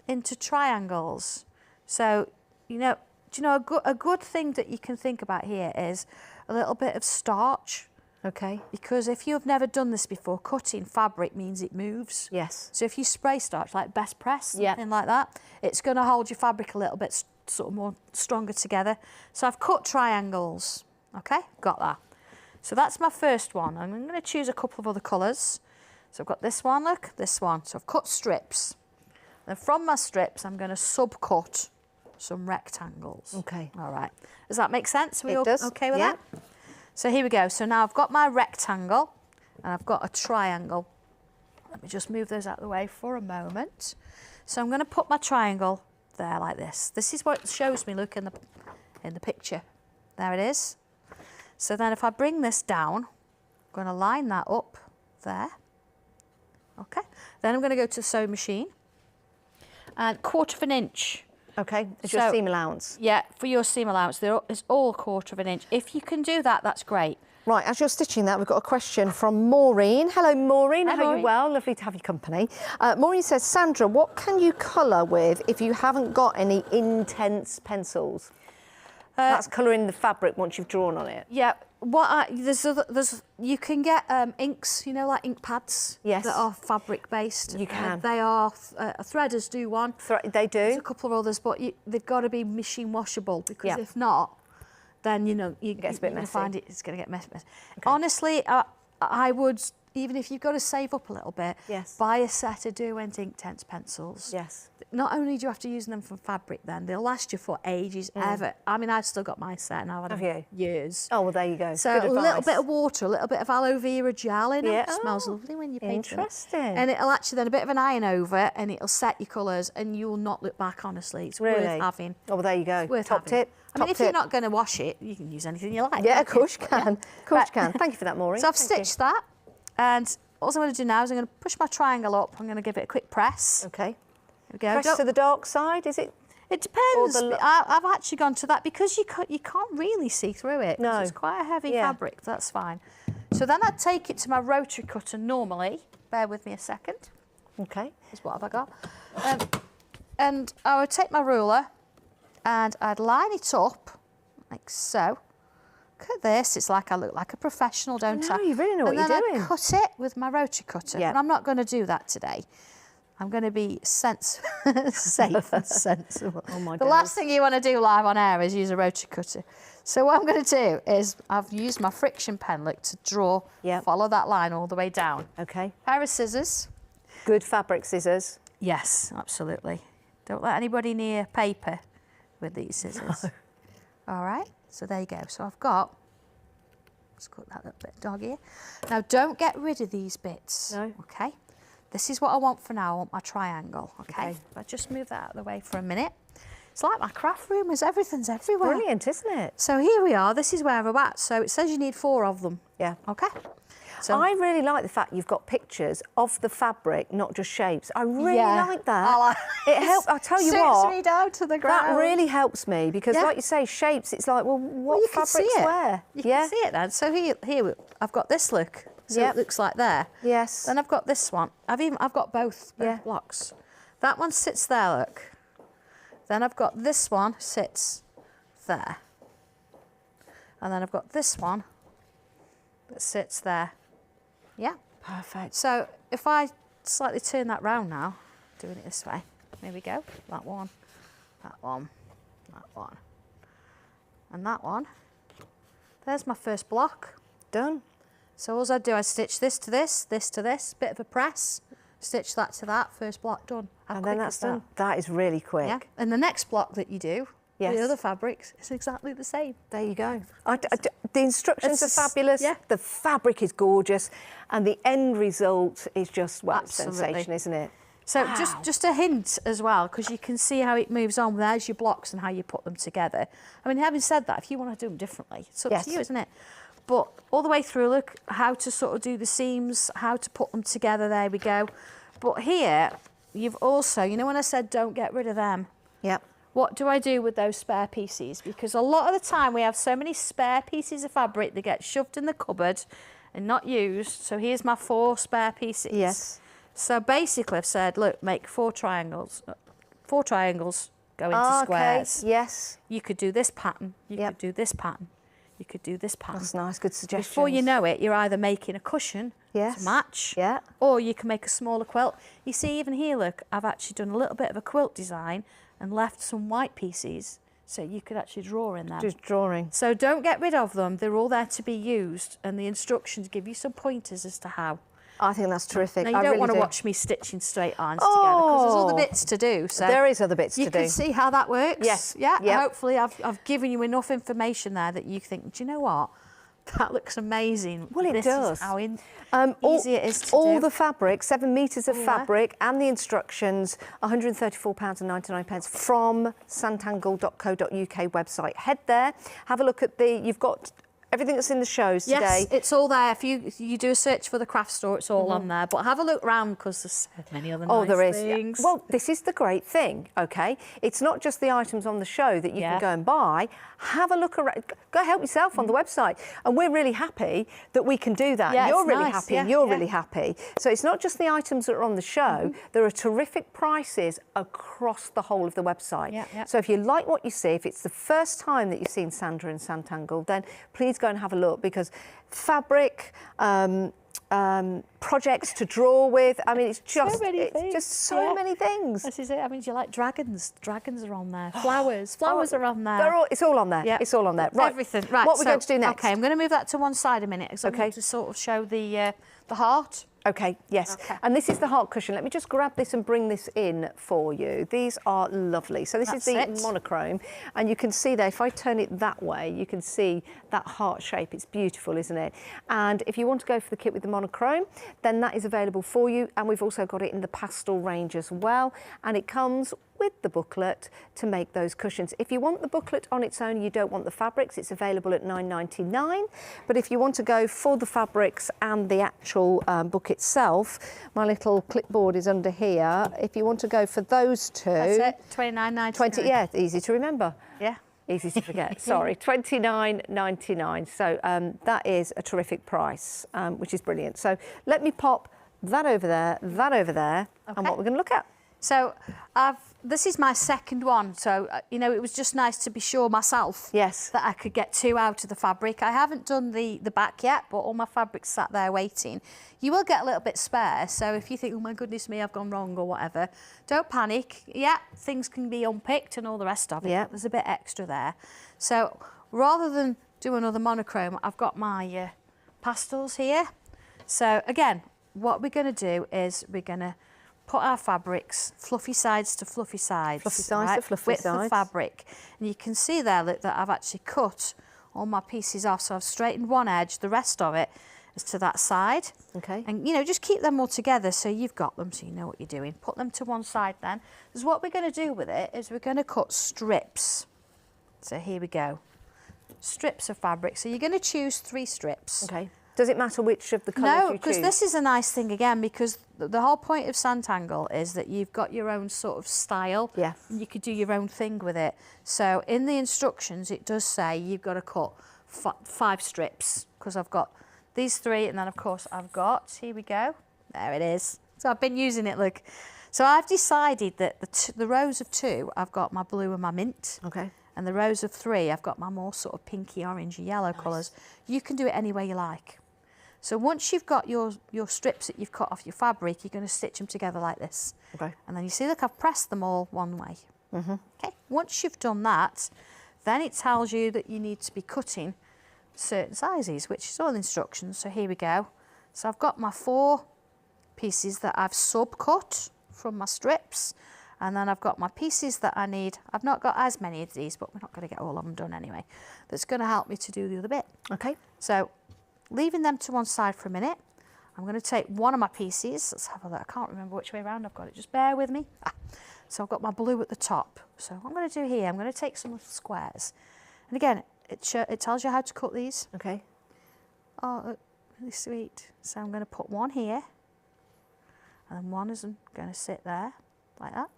Speaker 1: into triangles. So, you know, do you know a good thing that you can think about here is a little bit of starch.
Speaker 2: Okay.
Speaker 1: Because if you've never done this before, cutting fabric means it moves.
Speaker 2: Yes.
Speaker 1: So if you spray starch, like Best Press, something like that, it's going to hold your fabric a little bit sort of more stronger together. So I've cut triangles. Okay, got that. So that's my first one. I'm going to choose a couple of other colours. So I've got this one, look, this one. So I've cut strips. Then from my strips, I'm going to subcut some rectangles.
Speaker 2: Okay.
Speaker 1: All right. Does that make sense? Are we all
Speaker 2: does.
Speaker 1: okay with that? So here we go. So now I've got my rectangle and I've got a triangle. Let me just move those out of the way for a moment. So I'm going to put my triangle there like this. This is what it shows me, look, in the picture. There it is. So then if I bring this down, I'm going to line that up there. Okay. Then I'm going to go to the sewing machine. And 1/4 inch.
Speaker 2: Okay, it's your seam allowance.
Speaker 1: Yeah, for your seam allowance, it's all 1/4 inch. If you can do that, that's great.
Speaker 2: Right, as you're stitching that, we've got a question from Maureen. Hello, Maureen. I hope you're well. Lovely to have your company. Maureen says, Sandra, what can you colour with if you haven't got any intense pencils? That's colouring the fabric once you've drawn on it.
Speaker 1: Yeah, you can get inks, you know, like ink pads.
Speaker 2: Yes.
Speaker 1: That are fabric based.
Speaker 2: You can.
Speaker 1: They are threaders do one.
Speaker 2: They do.
Speaker 1: There's a couple of others, but they've got to be machine washable, because if not, then it
Speaker 2: gets a bit messy.
Speaker 1: Find it's going to get messy. Okay. Honestly, I would, even if you've got to save up a little bit, buy a set of Derwent Inktense pencils.
Speaker 2: Yes.
Speaker 1: Not only do you have to use them from fabric, then they'll last you for ages, ever. I mean, I've still got my set and I've had them years.
Speaker 2: Oh, well, there you go.
Speaker 1: So a little bit of water, a little bit of aloe vera gel in it. It smells lovely when you paint it.
Speaker 2: Interesting.
Speaker 1: And it'll actually then a bit of an iron over, and it'll set your colours, and you'll not look back, honestly. It's worth having.
Speaker 2: Oh, well, there you go.
Speaker 1: It's worth
Speaker 2: Top
Speaker 1: having.
Speaker 2: tip.
Speaker 1: I mean, if you're not going to wash it, you can use anything you like.
Speaker 2: Yeah, of course you can. Of course you can. Thank you for that, Maureen.
Speaker 1: So I've stitched that, and all I'm going to do now is I'm going to push my triangle up. I'm going to give it a quick press.
Speaker 2: Okay.
Speaker 1: There we go.
Speaker 2: Press to the dark side, is it?
Speaker 1: It depends. I've actually gone to that because you can't really see through it.
Speaker 2: No.
Speaker 1: It's quite a heavy fabric. That's fine. So then I'd take it to my rotary cutter normally. Bear with me a second.
Speaker 2: Okay.
Speaker 1: What have I got? And I would take my ruler and I'd line it up like so. Look at this, it's like I look like a professional, don't I?
Speaker 2: No, you really know what you're doing.
Speaker 1: And then I cut it with my rotary cutter.
Speaker 2: Yeah.
Speaker 1: But I'm not going to do that today. I'm going to be safe and sensible.
Speaker 2: Oh my
Speaker 1: The
Speaker 2: goodness.
Speaker 1: last thing you want to do live on air is use a rotary cutter. So what I'm going to do is I've used my friction pen, look, to draw, follow that line all the way down.
Speaker 2: Okay.
Speaker 1: Pair of scissors.
Speaker 2: Good fabric scissors.
Speaker 1: Yes, absolutely. Don't let anybody near paper with these scissors. No. All right, so there you go. So I've got, let's cut that little bit of dog here. Now don't get rid of these bits.
Speaker 2: No.
Speaker 1: Okay. This is what I want for now. I want my triangle. Okay. If I just move that out of the way for a minute. It's like my craft room, everything's everywhere.
Speaker 2: Brilliant, isn't it?
Speaker 1: So here we are. This is where we're at. So it says you need 4 of them.
Speaker 2: Yeah.
Speaker 1: Okay. So
Speaker 2: I really like the fact you've got pictures of the fabric, not just shapes. I really like that. It helps. I'll tell you what.
Speaker 1: Suits me down to the ground.
Speaker 2: That really helps me because, like you say, shapes. It's like, well, what fabric's where?
Speaker 1: You can see it then. So here, I've got this look. So it looks like there.
Speaker 2: Yes.
Speaker 1: Then I've got this one. I've got both blocks. That one sits there. Look. Then I've got this one sits there. And then I've got this one that sits there. Yeah.
Speaker 2: Perfect.
Speaker 1: So if I slightly turn that round now, doing it this way. There we go. That one, that one, that one, and that one. There's my first block.
Speaker 2: Done.
Speaker 1: So all I do, I stitch this to this, this to this, bit of a press, stitch that to that, first block done.
Speaker 2: And then that's done. That is really quick.
Speaker 1: Yeah. And the next block that you do, the other fabrics, is exactly the same.
Speaker 2: There you go. The instructions are fabulous. Yeah. The fabric is gorgeous, and the end result is just, well, it's sensation, isn't it?
Speaker 1: So just a hint as well, because you can see how it moves on. There's your blocks and how you put them together. I mean, having said that, if you want to do them differently, it's up to you, isn't it? But all the way through, look how to sort of do the seams, how to put them together. There we go. But here, you've also, you know when I said don't get rid of them?
Speaker 2: Yep.
Speaker 1: What do I do with those spare pieces? Because a lot of the time we have so many spare pieces of fabric that get shoved in the cupboard and not used. So here's my 4 spare pieces.
Speaker 2: Yes.
Speaker 1: So basically I've said, look, make 4 triangles. 4 triangles go into squares.
Speaker 2: Yes.
Speaker 1: You could do this pattern. You could do this pattern. You could do this pattern.
Speaker 2: That's nice, good suggestions.
Speaker 1: Before you know it, you're either making a cushion to match, or you can make a smaller quilt. You see, even here, look, I've actually done a little bit of a quilt design and left some white pieces, so you could actually draw in them.
Speaker 2: Just drawing.
Speaker 1: So don't get rid of them. They're all there to be used, and the instructions give you some pointers as to how.
Speaker 2: I think that's terrific.
Speaker 1: Now, you don't want to watch me stitching straight lines together, because there's other bits to do. So
Speaker 2: there is other bits to do.
Speaker 1: You can see how that works.
Speaker 2: Yes.
Speaker 1: Yeah. Yep. Hopefully I've given you enough information there that you think, do you know what? That looks amazing.
Speaker 2: Well, it does.
Speaker 1: Is how easy it is to do.
Speaker 2: All the fabric, 7 metres of fabric, and the instructions, £134.99 from sanntangle.co.uk website. Head there, have a look at you've got everything that's in the shows today.
Speaker 1: Yes, it's all there. If you do a search for the craft store, it's all on there. But have a look round, because there's so many other nice things.
Speaker 2: Well, this is the great thing, okay? It's not just the items on the show that you can go and buy. Have a look around. Go help yourself on the website. And we're really happy that we can do that.
Speaker 1: Yeah,
Speaker 2: you're really happy and you're really happy. So it's not just the items that are on the show. There are terrific prices across the whole of the website. So if you like what you see, if it's the first time that you've seen Sandra and Sanntangle, then please go and have a look, because fabric, projects to draw with. I mean, it's just so many things.
Speaker 1: This is it. I mean, do you like dragons? Dragons are on there. Flowers are on there.
Speaker 2: It's all on there. Yeah. It's all on there. Right.
Speaker 1: Everything. Right.
Speaker 2: What we're going to do next?
Speaker 1: Okay, I'm going to move that to one side a minute, because I want to sort of show the heart.
Speaker 2: Okay, yes. Okay. And this is the heart cushion. Let me just grab this and bring this in for you. These are lovely. So this is the monochrome, and you can see there, if I turn it that way, you can see that heart shape. It's beautiful, isn't it? And if you want to go for the kit with the monochrome, then that is available for you. And we've also got it in the pastel range as well. And it comes with the booklet to make those cushions. If you want the booklet on its own, you don't want the fabrics, it's available at £9.99. But if you want to go for the fabrics and the actual book itself, my little clipboard is under here. If you want to go for those two,
Speaker 1: that's it, £29.99.
Speaker 2: Yeah, easy to remember.
Speaker 1: Yeah.
Speaker 2: Easy to forget, sorry, £29.99. So that is a terrific price, which is brilliant. So let me pop that over there, and what we're going to look at.
Speaker 1: So this is my second one. So, you know, it was just nice to be sure myself
Speaker 2: yes,
Speaker 1: that I could get 2 out of the fabric. I haven't done the back yet, but all my fabric's sat there waiting. You will get a little bit spare. So if you think, oh my goodness me, I've gone wrong or whatever, don't panic. Yeah, things can be unpicked and all the rest of it.
Speaker 2: Yeah.
Speaker 1: There's a bit extra there. So rather than do another monochrome, I've got my pastels here. So again, what we're going to do is we're going to put our fabrics fluffy sides to fluffy sides.
Speaker 2: Fluffy sides to fluffy
Speaker 1: width
Speaker 2: sides.
Speaker 1: of fabric. And you can see there that I've actually cut all my pieces off. So I've straightened one edge, the rest of it is to that side.
Speaker 2: Okay.
Speaker 1: And, you know, just keep them all together so you've got them, so you know what you're doing. Put them to one side then. Because what we're going to do with it is we're going to cut strips. So here we go. Strips of fabric. So you're going to choose 3 strips.
Speaker 2: Okay. Does it matter which of the colours you choose?
Speaker 1: No, because this is a nice thing again, because the whole point of Sanntangle is that you've got your own sort of style.
Speaker 2: Yeah.
Speaker 1: And you could do your own thing with it. So in the instructions, it does say you've got to cut 5 strips, because I've got these 3, and then of course I've got, here we go, there it is. So I've been using it, look. So I've decided that the rows of 2, I've got my blue and my mint.
Speaker 2: Okay.
Speaker 1: And the rows of 3, I've got my more sort of pinky, orangey, yellow colours. You can do it any way you like. So once you've got your strips that you've cut off your fabric, you're going to stitch them together like this.
Speaker 2: Okay.
Speaker 1: And then you see, look, I've pressed them all one way.
Speaker 2: Mm-hmm.
Speaker 1: Okay. Once you've done that, then it tells you that you need to be cutting certain sizes, which is all instructions. So here we go. So I've got my 4 pieces that I've sub-cut from my strips. And then I've got my pieces that I need. I've not got as many of these, but we're not going to get all of them done anyway. That's going to help me to do the other bit.
Speaker 2: Okay.
Speaker 1: So leaving them to one side for a minute, I'm going to take one of my pieces. Let's have a look. I can't remember which way around I've got it. Just bear with me. So I've got my blue at the top. So what I'm going to do here, I'm going to take some little squares. And again, it tells you how to cut these.
Speaker 2: Okay.
Speaker 1: Oh, really sweet. So I'm going to put one here. And then one is going to sit there, like that.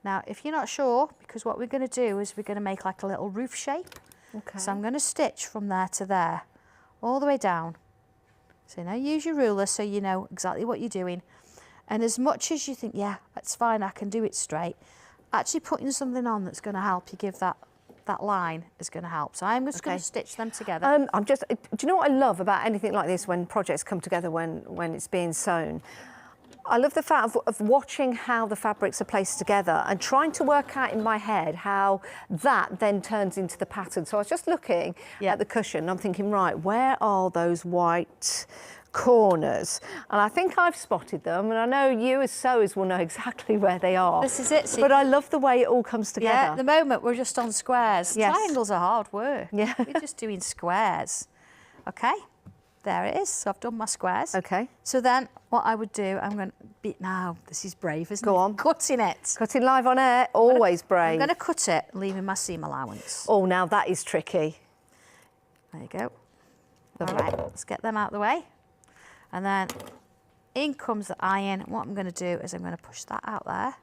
Speaker 1: Now, if you're not sure, because what we're going to do is we're going to make like a little roof shape.
Speaker 2: Okay.
Speaker 1: So I'm going to stitch from there to there, all the way down. So now use your ruler so you know exactly what you're doing. And as much as you think, yeah, that's fine, I can do it straight, actually putting something on that's going to help you give that line is going to help. So I'm just going to stitch them together.
Speaker 2: do you know what I love about anything like this when projects come together when it's being sewn? I love the fact of watching how the fabrics are placed together and trying to work out in my head how that then turns into the pattern. So I was just looking at the cushion and I'm thinking, right, where are those white corners? And I think I've spotted them, and I know you as sewers will know exactly where they are.
Speaker 1: This is it.
Speaker 2: But I love the way it all comes together.
Speaker 1: Yeah, at the moment we're just on squares.
Speaker 2: Yes.
Speaker 1: Triangles are hard work.
Speaker 2: Yeah.
Speaker 1: We're just doing squares. Okay. There it is. So I've done my squares.
Speaker 2: Okay.
Speaker 1: So then what I would do, I'm going to be, now this is brave, isn't it?
Speaker 2: Go on.
Speaker 1: Cutting it.
Speaker 2: Cutting live on air, always brave.
Speaker 1: I'm going to cut it, leaving my seam allowance.
Speaker 2: Oh, now that is tricky.
Speaker 1: There you go.
Speaker 2: Lovely.
Speaker 1: All right, let's get them out of the way. And then in comes the iron. What I'm going to do is I'm going to push that out there.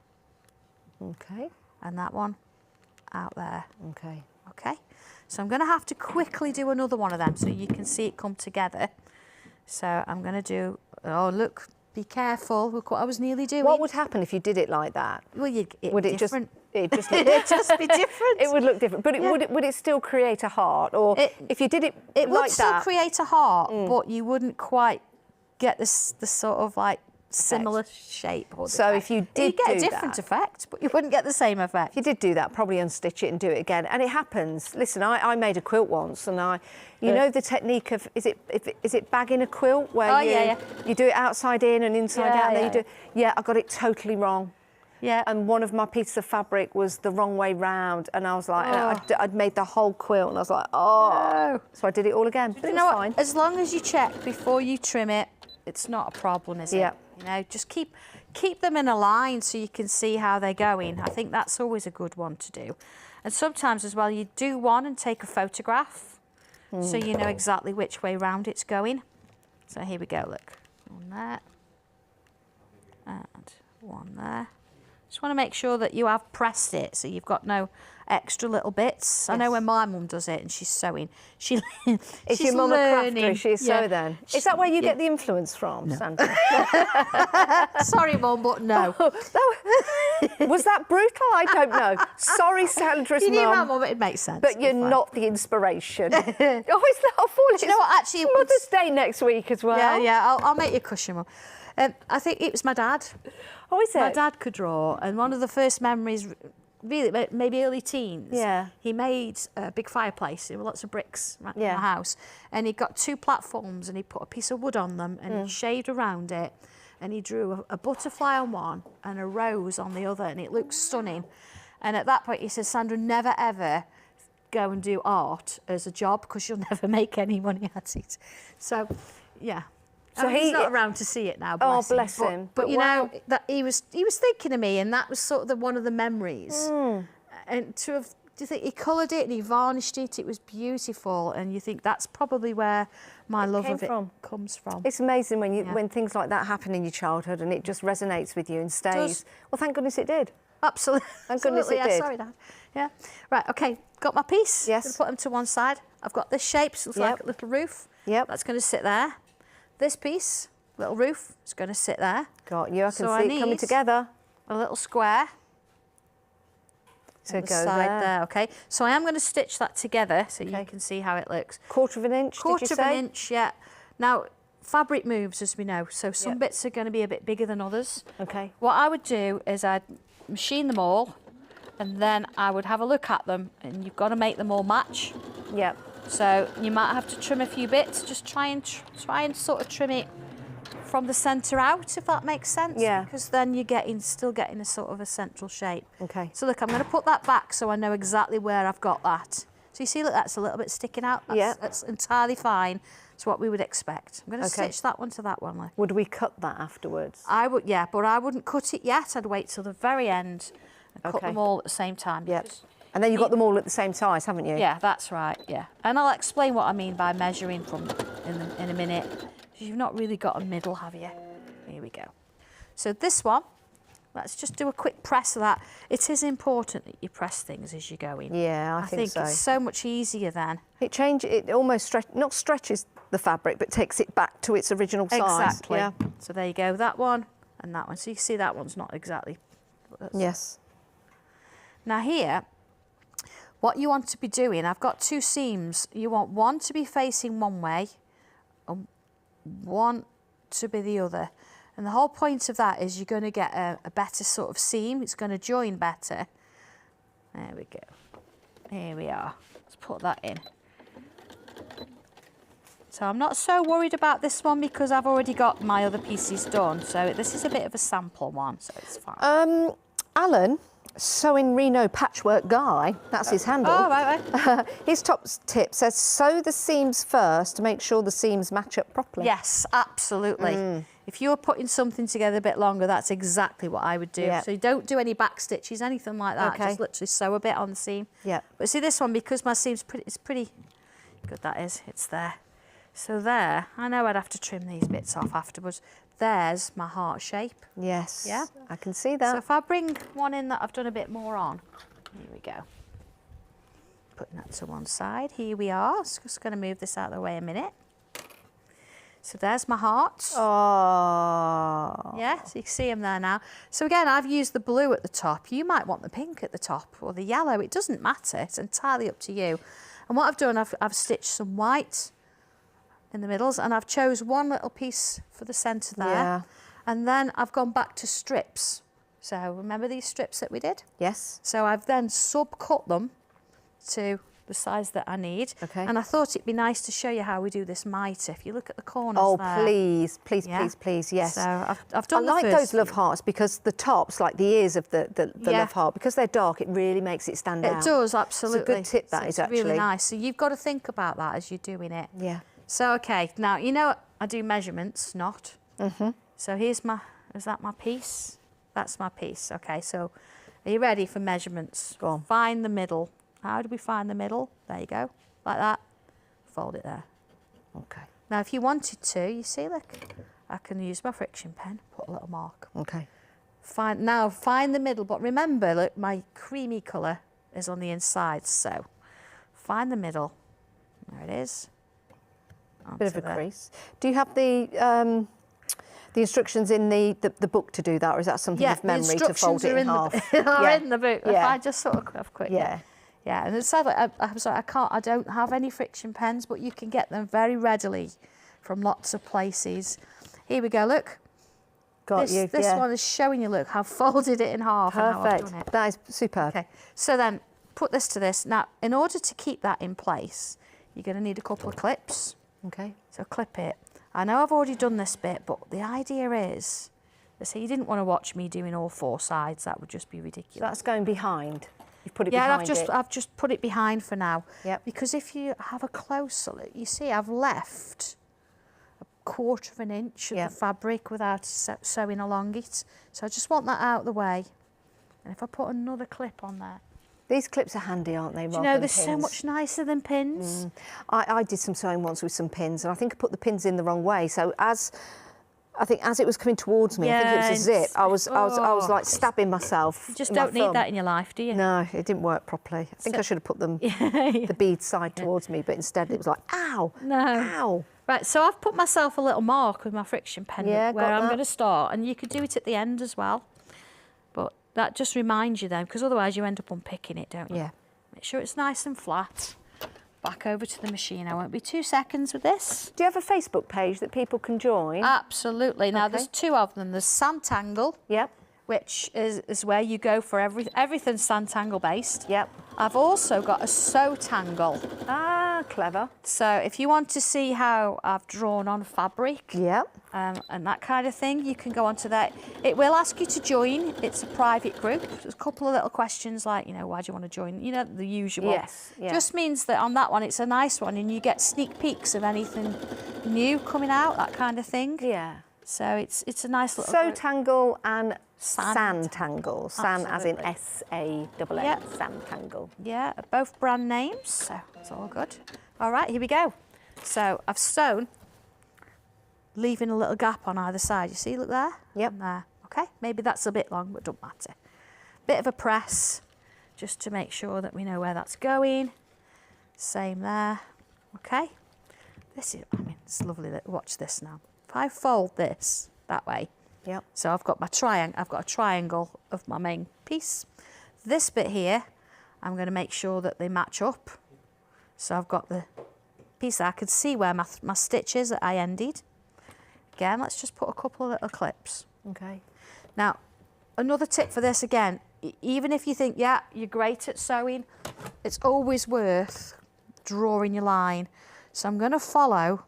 Speaker 2: Okay.
Speaker 1: And that one out there.
Speaker 2: Okay.
Speaker 1: Okay. So I'm going to have to quickly do another one of them so you can see it come together. So I'm going to do, oh, look, be careful. Look what I was nearly doing.
Speaker 2: What would happen if you did it like that?
Speaker 1: Well,
Speaker 2: would it
Speaker 1: different.
Speaker 2: It'd just
Speaker 1: It'd just be different.
Speaker 2: It would look different. But would it still create a heart? Or if you did it like that?
Speaker 1: It would still create a heart, but you wouldn't quite get the sort of like similar shape. Or
Speaker 2: so if you did
Speaker 1: you get a different effect, but you wouldn't get the same effect.
Speaker 2: If you did do that, probably unstitch it and do it again. And it happens. Listen, I made a quilt once, and you know the technique of is it bagging a quilt where you do it outside in and inside out, and then you do. Yeah, I got it totally wrong.
Speaker 1: Yeah.
Speaker 2: And one of my pieces of fabric was the wrong way round, and I was like, I'd made the whole quilt, and I was like, oh. No. So I did it all again. But
Speaker 1: you know what? As long as you check before you trim it, it's not a problem, is it?
Speaker 2: Yeah.
Speaker 1: You know, just keep them in a line so you can see how they're going. I think that's always a good one to do. And sometimes as well, you do one and take a photograph so you know exactly which way round it's going. So here we go, look. One there. And one there. Just want to make sure that you have pressed it so you've got no extra little bits. Yes. I know when my mum does it and she's sewing, is
Speaker 2: your mum a crafter? Is she a sewer then? Is that where you get the influence from, no. Santa?
Speaker 1: Sorry, Mum, but no.
Speaker 2: Was that brutal? I don't know. Sorry, Sandra's mum.
Speaker 1: You knew my mum, it makes sense.
Speaker 2: But you're not the inspiration. Oh, is that a foolish?
Speaker 1: Do you know what? Actually,
Speaker 2: Mother's Day next week as well.
Speaker 1: Yeah. I'll make you a cushion, Mum. I think it was my dad.
Speaker 2: Oh, is it?
Speaker 1: My dad could draw, and one of the first memories, really, maybe early teens.
Speaker 2: Yeah.
Speaker 1: He made a big fireplace. There were lots of bricks in my house, and he got 2 platforms, and he put a piece of wood on them, and he shaved around it, and he drew a butterfly on one and a rose on the other, and it looked stunning. And at that point, he said, Sandra, never ever go and do art as a job because you'll never make any money at it. So, yeah. So he's not around to see it now.
Speaker 2: Bless him.
Speaker 1: But you know that he was thinking of me, and that was sort of one of the memories. And do you think he coloured it and he varnished it? It was beautiful, and you think that's probably where my love of it comes from.
Speaker 2: It's amazing when things like that happen in your childhood and it just resonates with you and stays. Well, thank goodness it did.
Speaker 1: Absolutely.
Speaker 2: Thank goodness it did.
Speaker 1: Sorry, Dad. Yeah. Right. Okay. Got my piece.
Speaker 2: Yes.
Speaker 1: Gonna put them to one side. I've got this shape. So it looks like a little roof.
Speaker 2: Yep.
Speaker 1: That's going to sit there. This piece, little roof, is going to sit there.
Speaker 2: Got you. I can see it coming together.
Speaker 1: A little square.
Speaker 2: So
Speaker 1: go there. Okay. So I am going to stitch that together so you can see how it looks.
Speaker 2: 1/4 inch.
Speaker 1: Quarter of an inch. Yeah. Now fabric moves, as we know, so some bits are going to be a bit bigger than others.
Speaker 2: Okay.
Speaker 1: What I would do is I'd machine them all, and then I would have a look at them, and you've got to make them all match.
Speaker 2: Yep.
Speaker 1: So you might have to trim a few bits. Just try and sort of trim it from the centre out, if that makes sense.
Speaker 2: Yeah.
Speaker 1: Because then you're still getting a sort of a central shape.
Speaker 2: Okay.
Speaker 1: So look, I'm going to put that back so I know exactly where I've got that. So you see, look, that's a little bit sticking out. That's entirely fine. It's what we would expect. I'm going to stitch that one to that one. Like.
Speaker 2: Would we cut that afterwards?
Speaker 1: I would, yeah, but I wouldn't cut it yet. I'd wait till the very end and cut them all at the same time.
Speaker 2: Yep. And then you've got them all at the same size, haven't you?
Speaker 1: Yeah, that's right, yeah. And I'll explain what I mean by measuring in a minute. You've not really got a middle, have you? Here we go. So this one, let's just do a quick press of that. It is important that you press things as you're going.
Speaker 2: Yeah, I think so.
Speaker 1: It's so much easier then.
Speaker 2: It almost not stretches the fabric, but takes it back to its original size.
Speaker 1: Exactly.
Speaker 2: Yeah.
Speaker 1: So there you go, that one and that one. So you can see that one's not exactly.
Speaker 2: Yes.
Speaker 1: Now here, what you want to be doing, I've got 2 seams. You want one to be facing one way and one to be the other. And the whole point of that is you're going to get a better sort of seam. It's going to join better. There we go. Here we are. Let's put that in. So I'm not so worried about this one because I've already got my other pieces done. So this is a bit of a sample one, so it's fine.
Speaker 2: Alan, Sewing Reno Patchwork Guy, that's his handle.
Speaker 1: Oh, right.
Speaker 2: His top tip says sew the seams first to make sure the seams match up properly.
Speaker 1: Yes, absolutely. If you're putting something together a bit longer, that's exactly what I would do. Yep. So you don't do any back stitches, anything like that.
Speaker 2: Okay.
Speaker 1: Just literally sew a bit on the seam.
Speaker 2: Yeah.
Speaker 1: But see this one, because my seam's pretty good, that is, it's there. So there, I know I'd have to trim these bits off afterwards. There's my heart shape.
Speaker 2: Yes.
Speaker 1: Yeah.
Speaker 2: I can see that.
Speaker 1: So if I bring one in that I've done a bit more on, here we go. Putting that to one side. Here we are. Just going to move this out of the way a minute. So there's my heart.
Speaker 2: Oh.
Speaker 1: Yeah, so you can see them there now. So again, I've used the blue at the top. You might want the pink at the top or the yellow. It doesn't matter. It's entirely up to you. And what I've done, I've stitched some white in the middles, and I've chose one little piece for the centre there.
Speaker 2: Yeah.
Speaker 1: And then I've gone back to strips. So remember these strips that we did?
Speaker 2: Yes.
Speaker 1: So I've then sub-cut them to the size that I need.
Speaker 2: Okay.
Speaker 1: And I thought it'd be nice to show you how we do this mitre. If you look at the corners there.
Speaker 2: Please,
Speaker 1: Yeah.
Speaker 2: please, yes.
Speaker 1: So I've done
Speaker 2: I
Speaker 1: the
Speaker 2: like
Speaker 1: first
Speaker 2: those love
Speaker 1: few.
Speaker 2: hearts because the tops, like the ears of the
Speaker 1: Yeah.
Speaker 2: love heart, because they're dark, it really makes it stand out.
Speaker 1: It does, absolutely.
Speaker 2: It's a good tip, that
Speaker 1: So
Speaker 2: is
Speaker 1: it's really
Speaker 2: actually.
Speaker 1: nice. So you've got to think about that as you're doing it.
Speaker 2: Yeah.
Speaker 1: So, okay, now, you know, I do measurements, not. So is that my piece? That's my piece. Okay, so are you ready for measurements?
Speaker 2: Go on.
Speaker 1: Find the middle. How do we find the middle? There you go, like that. Fold it there.
Speaker 2: Okay.
Speaker 1: Now, if you wanted to, you see, look, I can use my friction pen, put a little mark.
Speaker 2: Okay.
Speaker 1: Find the middle, but remember, look, my creamy colour is on the inside, so find the middle. There it is.
Speaker 2: Bit of a crease. Do you have the instructions in the book to do that, or is that something of memory to fold it in half?
Speaker 1: Are in the book. If I just sort of have quick.
Speaker 2: Yeah.
Speaker 1: Yeah, and it's sad, I'm sorry, I don't have any friction pens, but you can get them very readily from lots of places. Here we go, look. This one is showing you, look, how I've folded it in half.
Speaker 2: Perfect.
Speaker 1: And how I've done it.
Speaker 2: That is superb.
Speaker 1: Okay, so then put this to this. Now, in order to keep that in place, you're going to need a couple of clips.
Speaker 2: Okay.
Speaker 1: So clip it. I know I've already done this bit, but the idea is, let's say you didn't want to watch me doing all 4 sides. That would just be ridiculous. So
Speaker 2: that's going behind. You've put it behind
Speaker 1: it. Yeah, I've just put it behind for now.
Speaker 2: Yep.
Speaker 1: Because if you have a closer look, you see I've left a 1/4 of an inch of the fabric without sewing along it. So I just want that out of the way. And if I put another clip on there.
Speaker 2: These clips are handy, aren't they?
Speaker 1: Do you know, they're so much nicer than pins.
Speaker 2: I did some sewing once with some pins, and I think I put the pins in the wrong way. So as it was coming towards me, I think it was a zip. I was like stabbing myself.
Speaker 1: You just don't need that in your life, do you?
Speaker 2: No, it didn't work properly. I think I should have put them the bead side towards me, but instead it was like, ow, ow.
Speaker 1: Right, so I've put myself a little mark with my friction pen where I'm going to start, and you could do it at the end as well. But that just reminds you then, because otherwise you end up unpicking it, don't you?
Speaker 2: Yeah.
Speaker 1: Make sure it's nice and flat. Back over to the machine. I won't be 2 seconds with this.
Speaker 2: Do you have a Facebook page that people can join?
Speaker 1: Absolutely. Now, there's 2 of them. There's Sanntangle, which is where you go for everything's Sanntangle based.
Speaker 2: Yep.
Speaker 1: I've also got a Sanntangle.
Speaker 2: Ah, clever.
Speaker 1: So if you want to see how I've drawn on fabric and that kind of thing, you can go onto that. It will ask you to join. It's a private group. There's a couple of little questions like, you know, why do you want to join? You know, the usual.
Speaker 2: Yes. Yeah.
Speaker 1: Just means that on that one, it's a nice one and you get sneak peeks of anything new coming out, that kind of thing.
Speaker 2: Yeah.
Speaker 1: So it's a nice little
Speaker 2: Sanntangle and Sanntangle. San as in S-A-N-N.
Speaker 1: Yep.
Speaker 2: Sanntangle.
Speaker 1: Yeah, both brand names, so it's all good. All right, here we go. So I've sewn, leaving a little gap on either side. You see, look there?
Speaker 2: Yep.
Speaker 1: And there. Okay, maybe that's a bit long, but don't matter. Bit of a press, just to make sure that we know where that's going. Same there. Okay. This is, I mean, it's lovely. Watch this now. If I fold this that way, so I've got my I've got a triangle of my main piece. This bit here, I'm going to make sure that they match up. So I've got the piece there. I can see where my stitch is that I ended. Again, let's just put a couple of little clips.
Speaker 2: Okay.
Speaker 1: Now, another tip for this again, even if you think, yeah, you're great at sewing, it's always worth drawing your line. So I'm going to follow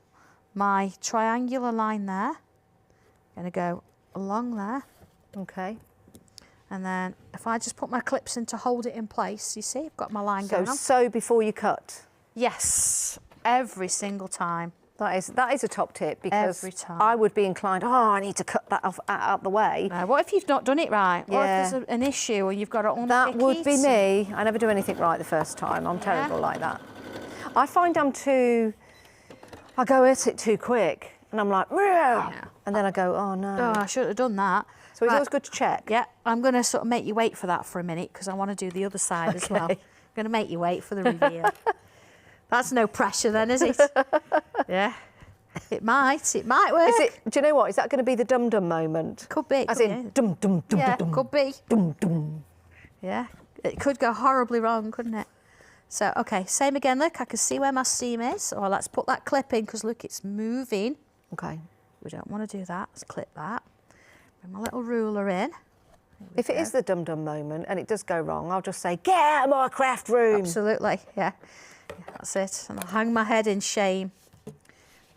Speaker 1: my triangular line there. I'm going to go along there.
Speaker 2: Okay.
Speaker 1: And then if I just put my clips in to hold it in place, you see, I've got my line going on.
Speaker 2: So sew before you cut?
Speaker 1: Yes, every single time.
Speaker 2: That is a top tip, because
Speaker 1: every time.
Speaker 2: I would be inclined, I need to cut that out the way.
Speaker 1: No, what if you've not done it right? What if there's an issue or you've got to unpick
Speaker 2: That would be me. I never do anything right the first time. I'm terrible like that. I find I go at it too quick, and I'm like, and then I go, oh no.
Speaker 1: Oh, I should have done that.
Speaker 2: So it's always good to check.
Speaker 1: Yeah, I'm going to sort of make you wait for that for a minute, because I want to do the other side as well. I'm going to make you wait for the reveal. That's no pressure then, is it? Yeah. It might work.
Speaker 2: Do you know what? Is that going to be the dum-dum moment?
Speaker 1: Could be.
Speaker 2: As in, dum-dum-dum-dum.
Speaker 1: Yeah, could be.
Speaker 2: Dum-dum.
Speaker 1: Yeah, it could go horribly wrong, couldn't it? So, okay, same again, look, I can see where my seam is. Or let's put that clip in, because look, it's moving.
Speaker 2: Okay.
Speaker 1: We don't want to do that. Let's clip that. Bring my little ruler in.
Speaker 2: If it is the dum-dum moment and it does go wrong, I'll just say, get out of my craft room.
Speaker 1: Absolutely, yeah. That's it. And I'll hang my head in shame.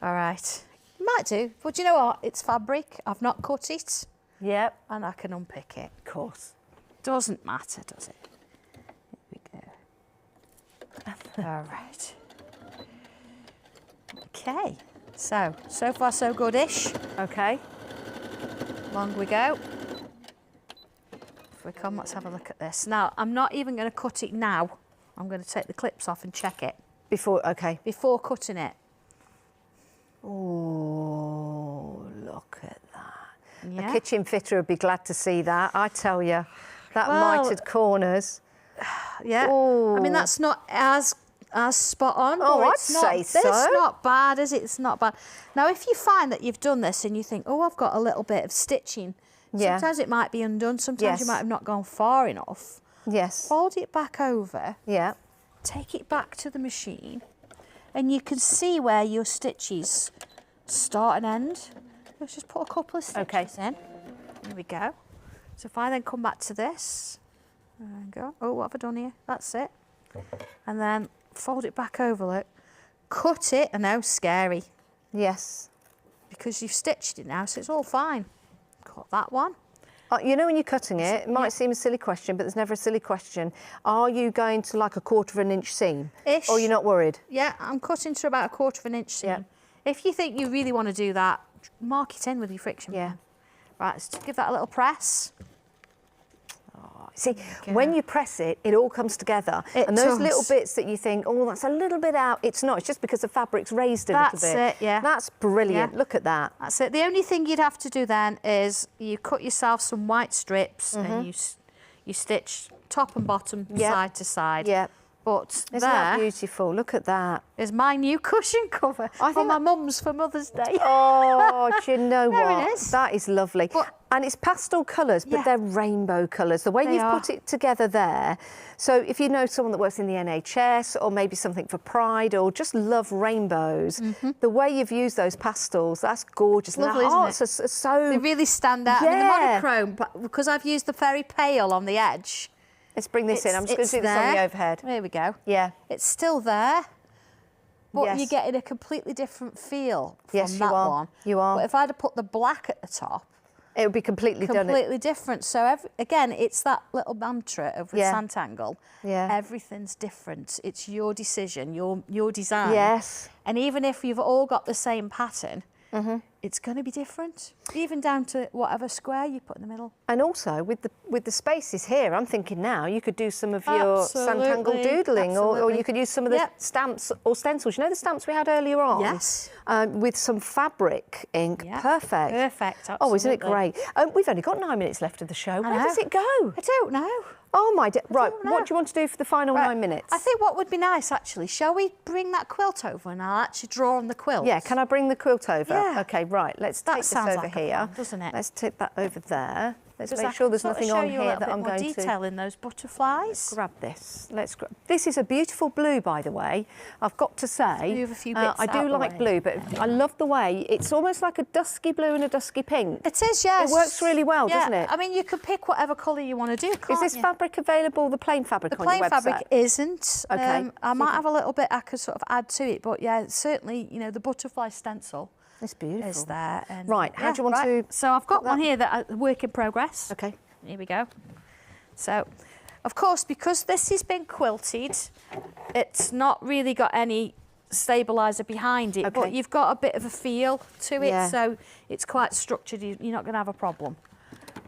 Speaker 1: All right. Might do. But you know what? It's fabric. I've not cut it.
Speaker 2: Yep.
Speaker 1: And I can unpick it.
Speaker 2: Of course.
Speaker 1: Doesn't matter, does it? Here we go. All right. Okay. So far so good-ish.
Speaker 2: Okay.
Speaker 1: Along we go. If we come, let's have a look at this. Now, I'm not even going to cut it now. I'm going to take the clips off and check it. Before cutting it.
Speaker 2: Oh, look at that. A kitchen fitter would be glad to see that, I tell you. That mitered corners.
Speaker 1: Yeah.
Speaker 2: Ooh.
Speaker 1: I mean, that's not as spot on.
Speaker 2: Oh, I'd
Speaker 1: it's not,
Speaker 2: say so.
Speaker 1: It's not bad, is it? It's not bad. Now, if you find that you've done this and you think, oh, I've got a little bit of stitching, sometimes it might be undone. Sometimes you might have not gone far enough.
Speaker 2: Yes.
Speaker 1: Fold it back over.
Speaker 2: Yeah.
Speaker 1: Take it back to the machine, and you can see where your stitches start and end. Let's just put a couple of stitches in. There we go. So if I then come back to this, and go, oh, what have I done here? That's it. And then fold it back over, look. Cut it, I know, scary.
Speaker 2: Yes.
Speaker 1: Because you've stitched it now, so it's all fine. Cut that one.
Speaker 2: You know, when you're cutting it might seem a silly question, but there's never a silly question. Are you going to like a 1/4 of an inch seam?
Speaker 1: Ish.
Speaker 2: Or you're not worried?
Speaker 1: Yeah, I'm cutting to about a 1/4 of an inch seam.
Speaker 2: Yeah.
Speaker 1: If you think you really want to do that, mark it in with your friction pen. Right, let's give that a little press.
Speaker 2: See, when you press it, it all comes together. And those little bits that you think, oh, that's a little bit out, it's not. It's just because the fabric's raised a little bit.
Speaker 1: That's it, yeah.
Speaker 2: That's brilliant. Yeah. Look at that.
Speaker 1: That's it. The only thing you'd have to do then is you cut yourself some white strips and you stitch top and bottom, side to side.
Speaker 2: Yeah.
Speaker 1: But
Speaker 2: isn't that beautiful? Look at that.
Speaker 1: Is my new cushion cover for my mum's for Mother's Day.
Speaker 2: Oh, do you know what?
Speaker 1: There it is.
Speaker 2: That is lovely. And it's pastel colours, but they're rainbow colours. The way you've put it together there. So if you know someone that works in the NHS or maybe something for Pride or just love rainbows, the way you've used those pastels, that's gorgeous.
Speaker 1: Lovely,
Speaker 2: and the
Speaker 1: isn't it?
Speaker 2: Are so...
Speaker 1: They really stand out. I mean, the monochrome, but because I've used the very pale on the edge.
Speaker 2: Let's bring this in. I'm just going to do this on the overhead.
Speaker 1: There we go.
Speaker 2: Yeah.
Speaker 1: It's still there, but you're getting a completely different feel from that one.
Speaker 2: You are.
Speaker 1: But if I'd have put the black at the top,
Speaker 2: it would be completely
Speaker 1: different. So again, it's that little mantra of with Sanntangle.
Speaker 2: Yeah.
Speaker 1: Everything's different. It's your decision, your design.
Speaker 2: Yes.
Speaker 1: And even if you've all got the same pattern, it's going to be different, even down to whatever square you put in the middle.
Speaker 2: And also with the spaces here, I'm thinking now you could do some of your Sanntangle doodling, or you could use some of the stamps or stencils. You know the stamps we had earlier on?
Speaker 1: Yes.
Speaker 2: With some fabric ink.
Speaker 1: Yeah.
Speaker 2: Perfect.
Speaker 1: Perfect. Absolutely.
Speaker 2: Oh, isn't it great? We've only got 9 minutes left of the show. Where does it go?
Speaker 1: I don't know.
Speaker 2: Oh my dear. Right, what do you want to do for the final 9 minutes?
Speaker 1: I think what would be nice, actually, shall we bring that quilt over and I'll actually draw on the quilt?
Speaker 2: Yeah, can I bring the quilt over?
Speaker 1: Yeah.
Speaker 2: Okay, right, let's take this over
Speaker 1: like
Speaker 2: here.
Speaker 1: Fun, doesn't it?
Speaker 2: Let's tip that over there. Let's make sure there's nothing on here that I'm going to...
Speaker 1: detail in those butterflies.
Speaker 2: Grab this. This is a beautiful blue, by the way. I've got to say,
Speaker 1: you have a few bits
Speaker 2: I do like blue, but I love the way it's almost like a dusky blue and a dusky pink.
Speaker 1: It is, yes.
Speaker 2: It works really well, doesn't it?
Speaker 1: I mean, you can pick whatever colour you want to do, can't
Speaker 2: Is this fabric available, the plain fabric on your website?
Speaker 1: The plain fabric isn't.
Speaker 2: Okay.
Speaker 1: I might have a little bit I could sort of add to it, but yeah, certainly, you know, the butterfly stencil
Speaker 2: it's beautiful.
Speaker 1: is there. And
Speaker 2: right, how do you want to...
Speaker 1: So I've got one here that work in progress.
Speaker 2: Okay.
Speaker 1: Here we go. So, of course, because this has been quilted, it's not really got any stabiliser behind it, but you've got a bit of a feel to it, so it's quite structured. You're not going to have a problem.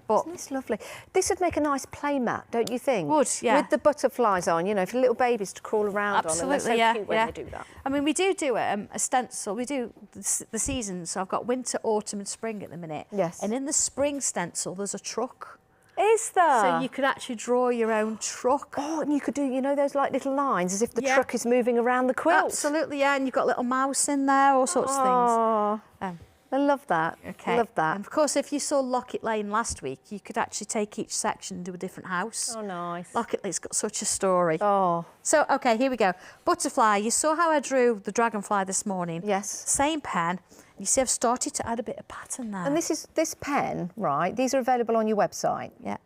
Speaker 1: But
Speaker 2: isn't this lovely? This would make a nice play mat, don't you think?
Speaker 1: Would, yeah.
Speaker 2: With the butterflies on, you know, for little babies to crawl around on. And they're so cute when they do that.
Speaker 1: I mean, we do a stencil. We do the seasons. So I've got winter, autumn and spring at the minute.
Speaker 2: Yes.
Speaker 1: And in the spring stencil, there's a truck.
Speaker 2: Is there?
Speaker 1: So you could actually draw your own truck.
Speaker 2: Oh, and you could do, you know, those like little lines as if the truck is moving around the quilt.
Speaker 1: Absolutely, yeah. And you've got a little mouse in there, all sorts of things.
Speaker 2: I love that.
Speaker 1: Okay.
Speaker 2: Love that.
Speaker 1: And of course, if you saw Locket Lane last week, you could actually take each section and do a different house.
Speaker 2: Oh, nice.
Speaker 1: Locket Lane's got such a story.
Speaker 2: Oh.
Speaker 1: So, okay, here we go. Butterfly. You saw how I drew the dragonfly this morning.
Speaker 2: Yes.
Speaker 1: Same pen. You see, I've started to add a bit of pattern there.
Speaker 2: And this pen, right? These are available on your website.
Speaker 1: Yeah.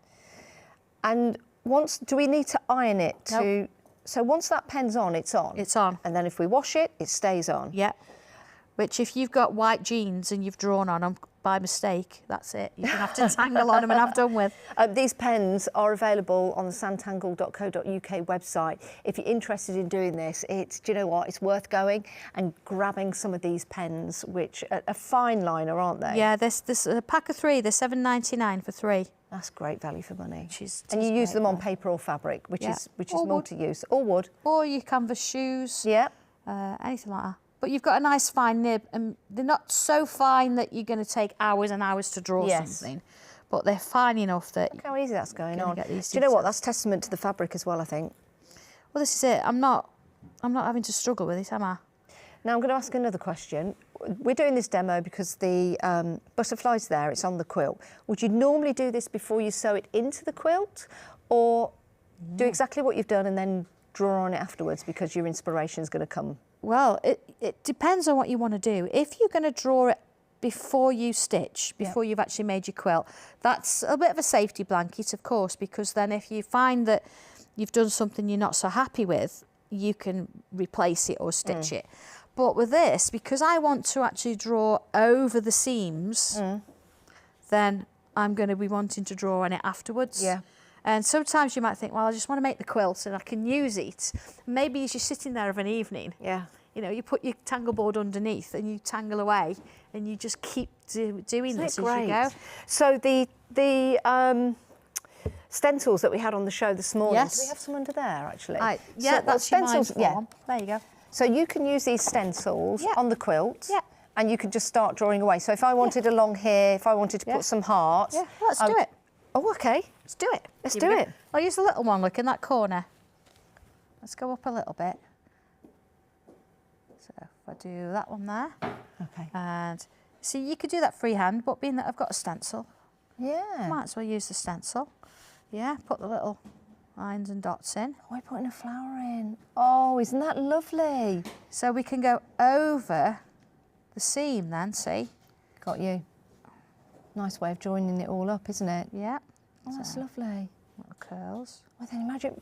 Speaker 2: And do we need to iron it to? Nope. So once that pen's on, it's on.
Speaker 1: It's on.
Speaker 2: And then if we wash it, it stays on.
Speaker 1: Yeah. Which, if you've got white jeans and you've drawn on them by mistake, that's it. You're going to have to tangle on them and have done with.
Speaker 2: These pens are available on the sanntangle.co.uk website. If you're interested in doing this, do you know what? It's worth going and grabbing some of these pens, which are a fine liner, aren't they?
Speaker 1: Yeah, this a pack of 3. They're $7.99 for 3.
Speaker 2: That's great value for money.
Speaker 1: And
Speaker 2: you use them on paper or fabric, which is multi-use. Or wood.
Speaker 1: Or your canvas shoes.
Speaker 2: Yeah.
Speaker 1: Anything like that. but you've got a nice fine nib, and they're not so fine that you're going to take hours and hours to draw something, but they're fine enough that...
Speaker 2: Look how easy that's going on.
Speaker 1: Get these
Speaker 2: Do you know what? That's testament to the fabric as well, I think.
Speaker 1: Well, this is it. I'm not having to struggle with it, am I?
Speaker 2: Now I'm going to ask another question. We're doing this demo because the butterfly's there, it's on the quilt. Would you normally do this before you sew it into the quilt, or do exactly what you've done and then draw on it afterwards because your inspiration is going to come?
Speaker 1: Well, it depends on what you want to do. If you're going to draw it before you stitch, before you've actually made your quilt, that's a bit of a safety blanket, of course, because then if you find that you've done something you're not so happy with, you can replace it or stitch it. But with this, because I want to actually draw over the seams, then I'm going to be wanting to draw on it afterwards. Yeah. And sometimes you might think, well, I just want to make the quilt and I can use it. Maybe as you're sitting there of an evening, you know, you put your tangle board underneath and you tangle away and you just keep doing this as you go.
Speaker 2: So the stencils that we had on the show this morning, do we have some under there actually?
Speaker 1: Yeah,
Speaker 2: so,
Speaker 1: that's stencils.
Speaker 2: Yeah.
Speaker 1: There you go.
Speaker 2: So you can use these stencils on the quilt, and you can just start drawing away. So if I wanted along here, if I wanted to put some hearts,
Speaker 1: let's do it.
Speaker 2: Oh, okay.
Speaker 1: Let's do it.
Speaker 2: Let's do it.
Speaker 1: I'll use the little one, look, in that corner. Let's go up a little bit. So if I do that one there.
Speaker 2: Okay.
Speaker 1: And see, you could do that freehand, but being that I've got a stencil, might as well use the stencil. Yeah, put the little lines and dots in.
Speaker 2: Oh, we're putting a flower in. Oh, isn't that lovely?
Speaker 1: So we can go over the seam then, see?
Speaker 2: Got you. Nice way of joining it all up, isn't it?
Speaker 1: Yeah.
Speaker 2: Oh, that's lovely.
Speaker 1: Little curls.
Speaker 2: Well, then imagine...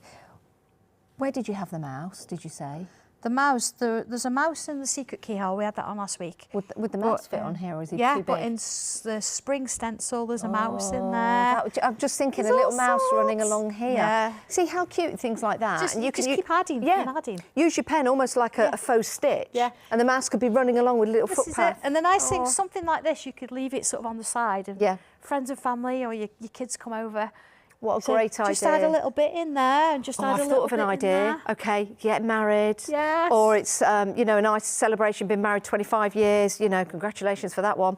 Speaker 2: Where did you have the mouse, did you say?
Speaker 1: The mouse, there's a mouse in the secret keyhole. We had that on last week.
Speaker 2: Would the mouse fit on here, or is he too big?
Speaker 1: Yeah, but in the spring stencil, there's a mouse in there.
Speaker 2: I'm just thinking a little mouse running along here.
Speaker 1: Yeah.
Speaker 2: See how cute things like that.
Speaker 1: Just,
Speaker 2: and you
Speaker 1: can keep adding, adding.
Speaker 2: Use your pen almost like a faux stitch. Yeah. And the mouse could be running along with a little footpath.
Speaker 1: And the nice thing, something like this, you could leave it sort of on the side. And friends and family or your kids come over.
Speaker 2: What a great idea.
Speaker 1: Just add a little bit in there and just add a little bit in there.
Speaker 2: I've thought of an idea. Okay, get married.
Speaker 1: Yes.
Speaker 2: Or it's, you know, a nice celebration, been married 25 years, you know, congratulations for that one.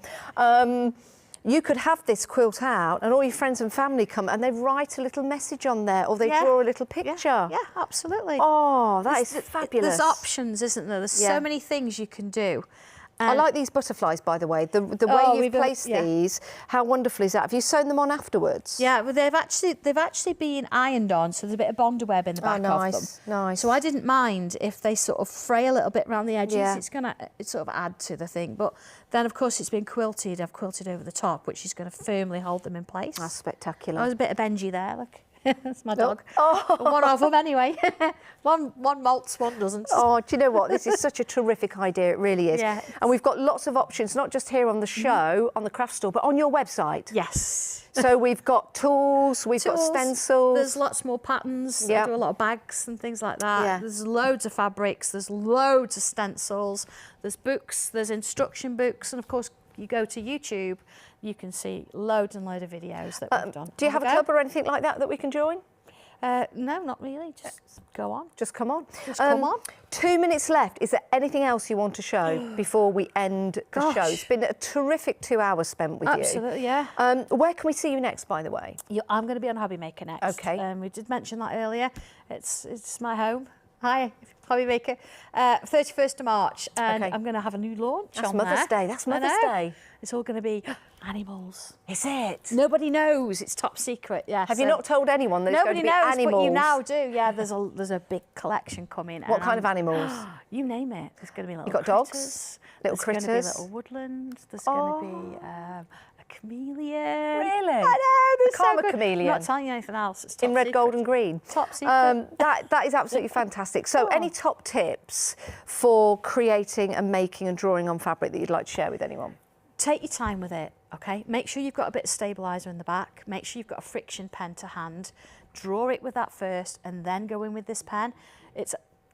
Speaker 2: You could have this quilt out and all your friends and family come and they write a little message on there or they draw a little picture.
Speaker 1: Yeah, absolutely.
Speaker 2: Oh, that is fabulous.
Speaker 1: There's options, isn't there? There's so many things you can do.
Speaker 2: I like these butterflies, by the way. The way you've placed these, how wonderful is that? Have you sewn them on afterwards?
Speaker 1: Yeah, well, they've actually been ironed on, so there's a bit of bonder web in the back of them.
Speaker 2: Nice.
Speaker 1: So I didn't mind if they sort of fray a little bit around the edges. It's going to sort of add to the thing. But then, of course, it's been quilted. I've quilted over the top, which is going to firmly hold them in place.
Speaker 2: That's spectacular.
Speaker 1: There's a bit of Benji there, look. That's my dog. Oh. One of them anyway. one molts, one doesn't.
Speaker 2: Oh, do you know what? This is such a terrific idea. It really is. Yeah. And we've got lots of options, not just here on the show, on the craft store, but on your website.
Speaker 1: Yes.
Speaker 2: So we've got tools, we've got stencils.
Speaker 1: There's lots more patterns. I do a lot of bags and things like that. Yeah. There's loads of fabrics. There's loads of stencils. There's books. There's instruction books. And of course, you go to YouTube, you can see loads and loads of videos that we've done.
Speaker 2: Do you have a club or anything like that we can join?
Speaker 1: No, not really. Just go on.
Speaker 2: Just come on.
Speaker 1: Just come on.
Speaker 2: 2 minutes left. Is there anything else you want to show before we end the show? It's been a terrific 2 hours spent with you.
Speaker 1: Absolutely, yeah.
Speaker 2: Where can we see you next, by the way?
Speaker 1: I'm going to be on Hobby Maker next.
Speaker 2: Okay.
Speaker 1: We did mention that earlier. It's my home. Hi, Hobby Maker. 31st of March, and I'm going to have a new launch on there.
Speaker 2: Mother's Day. That's Mother's Day.
Speaker 1: It's all going to be animals.
Speaker 2: Is it?
Speaker 1: Nobody knows. It's top secret. Yeah.
Speaker 2: Have you not told anyone that it's going to be animals?
Speaker 1: Nobody knows, but you now do. Yeah. There's a big collection coming.
Speaker 2: What kind of animals?
Speaker 1: You name it. There's going to be little.
Speaker 2: You got dogs. Little critters.
Speaker 1: There's going to be little woodland. There's going to be a chameleon.
Speaker 2: Really?
Speaker 1: I know.
Speaker 2: The karma chameleon.
Speaker 1: I'm not telling you anything else. It's top
Speaker 2: in red,
Speaker 1: secret.
Speaker 2: gold and green.
Speaker 1: Top secret.
Speaker 2: That is absolutely fantastic. So any top tips for creating and making and drawing on fabric that you'd like to share with anyone?
Speaker 1: Take your time with it, okay? Make sure you've got a bit of stabiliser in the back. Make sure you've got a friction pen to hand. Draw it with that first and then go in with this pen.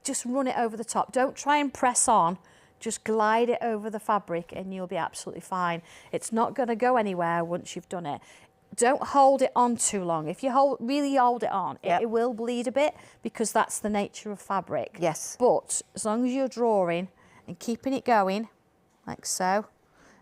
Speaker 1: Just run it over the top. Don't try and press on. Just glide it over the fabric and you'll be absolutely fine. It's not going to go anywhere once you've done it. Don't hold it on too long. If you really hold it on, it will bleed a bit because that's the nature of fabric.
Speaker 2: Yes.
Speaker 1: But as long as you're drawing and keeping it going, like so.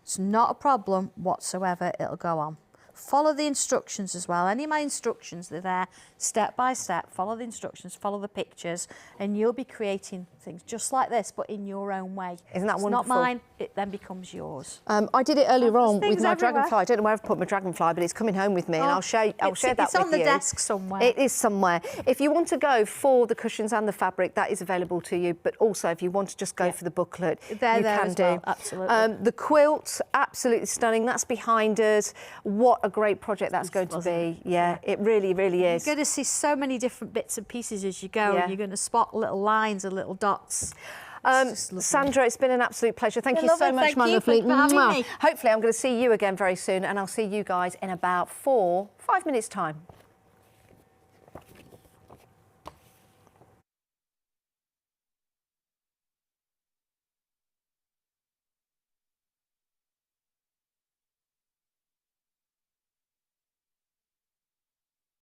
Speaker 1: It's not a problem whatsoever, it'll go on. Follow the instructions as well. Any of my instructions, they're there step by step. Follow the instructions, follow the pictures, and you'll be creating things just like this, but in your own way.
Speaker 2: Isn't that wonderful?
Speaker 1: It's not mine, it then becomes yours.
Speaker 2: I did it earlier on with my
Speaker 1: everywhere.
Speaker 2: dragonfly. I don't know where I've put my dragonfly, but it's coming home with me, and I'll share that with you.
Speaker 1: It's on the desk somewhere.
Speaker 2: It is somewhere. If you want to go for the cushions and the fabric, that is available to you. But also, if you want to just go for the booklet, you can do.
Speaker 1: Well, absolutely.
Speaker 2: The quilt, absolutely stunning. That's behind us. What a great project that's going to be. Yeah, it really, really is.
Speaker 1: You're going to see so many different bits and pieces as you go, and you're going to spot little lines and little dots.
Speaker 2: Sandra, it's been an absolute pleasure. Thank you so much, my lovely. Hopefully I'm going to see you again very soon, and I'll see you guys in about 5 minutes' time.